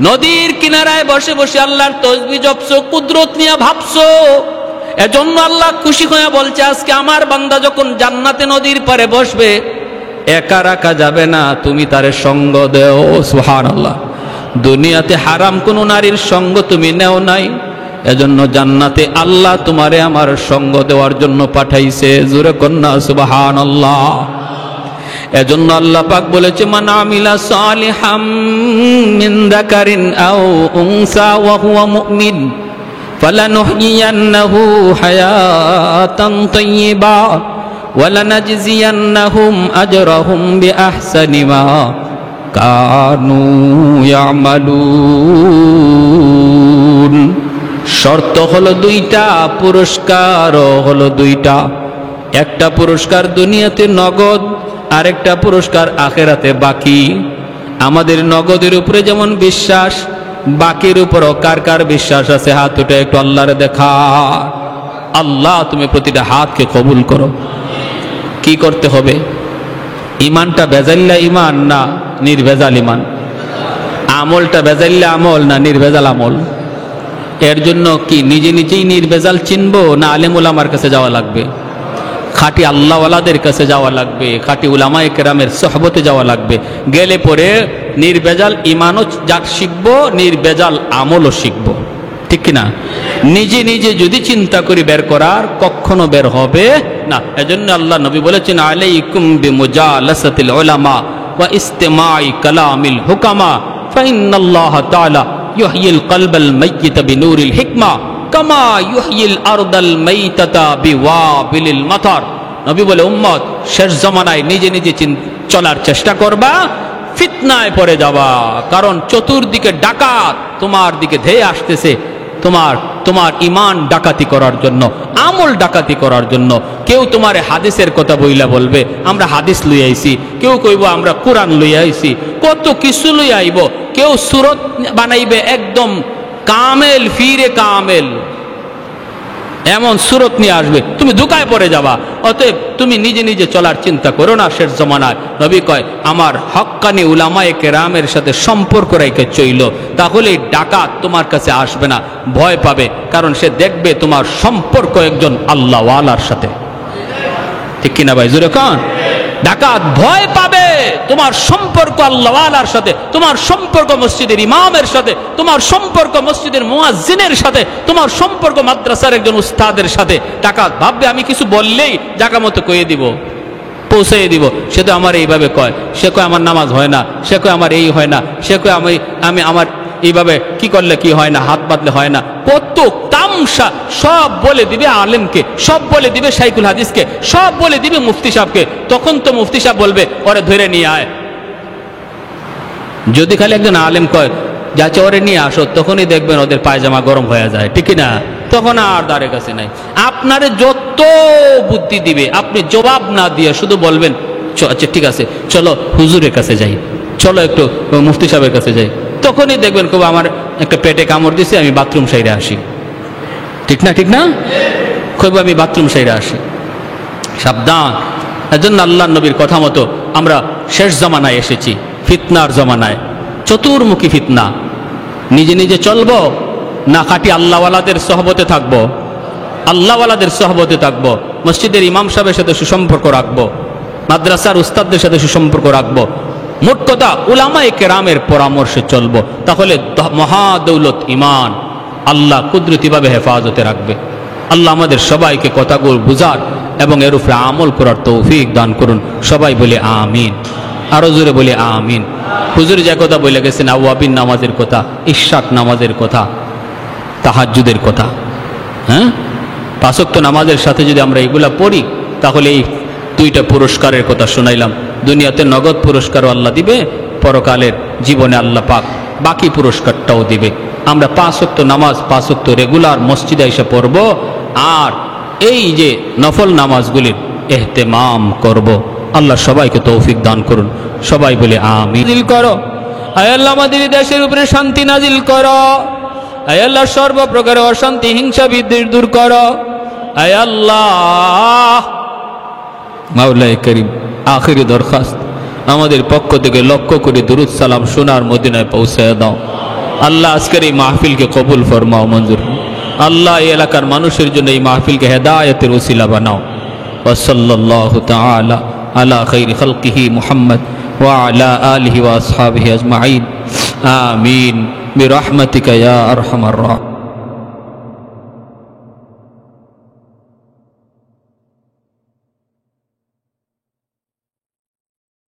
নদীর কিনারায় বসে বসে আল্লাহর তসবিহ জপছো, কুদরত নিয়ে ভাবছো। এজন্য আল্লাহ খুশি হয়ে বলছে আজকে আমার বান্দা যখন জান্নাতে নদীর পারে বসবে, একা রাখা যাবে না, তুমি তারে সঙ্গ দেও। সুবহানাল্লাহ। দুনিয়াতে হারাম কোন নারীর সঙ্গ তুমি নেও নাই, এজন্য জান্নাতে আল্লাহ তোমারে আমার সঙ্গ দেওয়ার জন্য পাঠাইছে। জোরে কন্যা সুবহানাল্লাহ। এজন্য আল্লাহ পাক বলেছে মান আমিলা সালিহাম মিন যাকারিন আও উনসা ওয়া হুয়া মুমিন فلنحيينه حياة طيبة ولنجزينهم أجرهم بأحسن ما كانوا يعملون। শর্ত হলো দুইটা, পুরস্কারও হলো দুইটা। একটা পুরস্কার দুনিয়াতে নগদ, আরেকটা পুরস্কার আখেরাতে বাকি। আমাদের নগদের উপরে যেমন বিশ্বাস, বাকির উপরও কার কার বিশ্বাস আছে? হাত উঠে একটু আল্লাহরে দেখা। আল্লাহ তুমি প্রতিটা হাতকে কবুল করো। কি করতে হবে? ইমানটা বেজাল্লা ইমান না নির্ভেজাল ইমান? আমলটা বেজাল্লা আমল না নির্ভেজাল আমল? এর জন্য কি নিজে নিজেই নির্ভেজাল চিনবো, না আলেম উলামার কাছে যাওয়া লাগবে? খাঁটি আল্লাহওয়ালাদের কাছে যাওয়া লাগবে, খাঁটি উলামায়ে কেরামের সোহবতে যাওয়া লাগবে। গেলে পরে নির্ভেজাল ইমানও শিখবো, নির্ভেজাল আমলও শিখবো, ঠিক কিনা? নিজে নিজে যদি চিন্তা করি বের করার, কখনো বের হবে না। এজন্য আল্লাহ নবী বলেছেন, আলাইকুম বিমুজালাসাতিল উলামা ওয়া ইস্তিমাই কালামিল হুকামা ফাইন্নাল্লাহ তাআলা ইউহয়িল কলবাল মাইয়িতা বিনূরিল হিকমা কামা ইউহয়িল আরদাল মাইতাতা বিওয়াবিলিল মাতার। নবী বলে, উম্মত শেষ জামানায় নিজে নিজে চলার চেষ্টা করবা, ফিতনায় পড়ে যাবা। কারণ চতুর্দিকে ডাকাত তোমার দিকে ধেয়ে আসতেছে, তোমার ইমান ডাকাতি করার জন্য, আমল ডাকাতি করার জন্য। কেউ তোমার হাদিসের কথা বইলা বলবে আমরা হাদিস লই আইছি, কেউ কইব আমরা কোরআন লই আইছি, কত কিছু লই আইব। কেউ সুরত বানাইবে একদম কামেল, ফিরে কামেল, এমন সুরত নিয়ে আসবে, তুমি ধোঁকায় পড়ে যাবা। অতএব তুমি নিজে নিজে চলার চিন্তা করো না। শেষ জমানায় নবী কয়, আমার হক্কানি উলামায়ে কেরামের সাথে সম্পর্ক রেখে চইল, তাহলে ডাকাত তোমার কাছে আসবে না, ভয় পাবে। কারণ সে দেখবে তোমার সম্পর্ক একজন আল্লাহওয়ালার সাথে, ঠিক কিনা ভাই? জোরে কান। ডাকাত ভয় পাবে তোমার সম্পর্ক আল্লাহওয়ালার সাথে, তোমার সম্পর্ক মসজিদের ইমামের সাথে, তোমার সম্পর্ক মসজিদের মুয়াজ্জিনের সাথে, তোমার সম্পর্ক মাদ্রাসার একজন উস্তাদের সাথে। ডাকাত ভাববে আমি কিছু বললেই জায়গা মতো কয়ে দিব, পৌঁছে দিব। সে তো আমার এইভাবে কয়, সে কয় আমার নামাজ হয় না, সে কয় আমার এই হয় না, সে কয় আমি আমার এইভাবে কি করলে কি হয় না, হাত বাঁধলে হয় না। কত তামসা সব বলে দিবে আলেমকে, সব বলে দিবে শাইখুল হাদিসকে, সব বলে দিবে মুফতি সাহেবকে। তখন তো মুফতি সাহেব বলবে ওরে ধরে নিয়ে আয়। যদি খালি একজন আলেম কয় যাচ্ছে ওরে নিয়ে আসো, তখনই দেখবেন ওদের পায়জামা গরম হয়ে যায়, ঠিক না? তখন আর দ্বারে কাছে নাই। আপনারে যত বুদ্ধি দিবে, আপনি জবাব না দিয়ে শুধু বলবেন আচ্ছা ঠিক আছে চলো হুজুরের কাছে যাই, চলো একটু মুফতি সাহেবের কাছে যাই, তখনই দেখবেন খুব আমার একটা পেটে কামড় দিছে, আমি বাথরুম সাইডে আসি, ঠিক না? ঠিক না? খুব আমি বাথরুম সাইডে আসি। সাবধান। এজন্য আল্লাহ নবীর কথা মতো আমরা শেষ জমানায় এসেছি, ফিতনার জমানায়, চতুর্মুখী ফিতনা। নিজে নিজে চলবো না খাঁটি আল্লাহওয়ালাদের সহবতে থাকবো? আল্লাহওয়ালাদের সহবতে থাকবো, মসজিদের ইমাম সাহেবের সাথে সুসম্পর্ক রাখবো, মাদ্রাসার উস্তাদদের সাথে সুসম্পর্ক রাখবো। মোট কথা উলামায়ে কেরামের পরামর্শে চলবো, তাহলে মহাদৌলত ইমান আল্লাহ কুদরতিভাবে হেফাজতে রাখবে। আল্লাহ আমাদের সবাইকে কথাগুলো বুঝার এবং এর উপরে আমল করার তৌফিক দান করুন। সবাই বলে আমিন। আরো জোরে বলে আমিন। হুজুর যে কথা বলে গেছেন আওয়াবিন নামাজের কথা, ইশরাক নামাজের কথা, তাহাজ্জুদের কথা, হ্যাঁ, পাঁচ ওয়াক্ত নামাজের সাথে যদি আমরা এগুলা পড়ি, তাহলে এই দুইটা পুরস্কারের কথা শোনাইলাম। দুনিয়াতে নগদ পুরস্কারও আল্লাহ দিবে, পরকালের জীবনে আল্লাহ পাক বাকি পুরস্কারটাও দিবে। আমরা পাঁচ ওয়াক্ত নামাজ, পাঁচ ওয়াক্ত রেগুলার মসজিদে এসে পড়ব, আর এই যে নফল নামাজগুলির এহতেমাম করব। আল্লাহ সবাইকে তৌফিক দান করুন। সবাই বলে আমিন। নাজিল করো আয় আল্লাহ, আমাদের দেশের উপরে শান্তি নাজিল করো আয় আল্লাহ, সর্বপ্রকার অশান্তি হিংসা বিদ্বেষ দূর করো আয় আল্লাহ। মাওলায়ে করিম, আখিরি দরখাস্ত আমাদের পক্ষ থেকে লক্ষ্য করে দুরুদ সালাম সোনার মদিনায় পৌঁছে দাও। আল্লাহ আজকের এই মাহফিলকে কবুল ফরমাও, মঞ্জুর। আল্লাহ এই এলাকার মানুষের জন্য এই মাহফিলকে হেদায়েতের ওসিলা বানাও। ওয়া সাল্লাল্লাহু তাআলা আলা খাইরি খালকিহি মুহাম্মদ ওয়া আলা আলিহি ওয়া আসহাবিহি আজমাইন। আমিন বিরহমাতিকা ইয়া আরহামার রাহিমিন।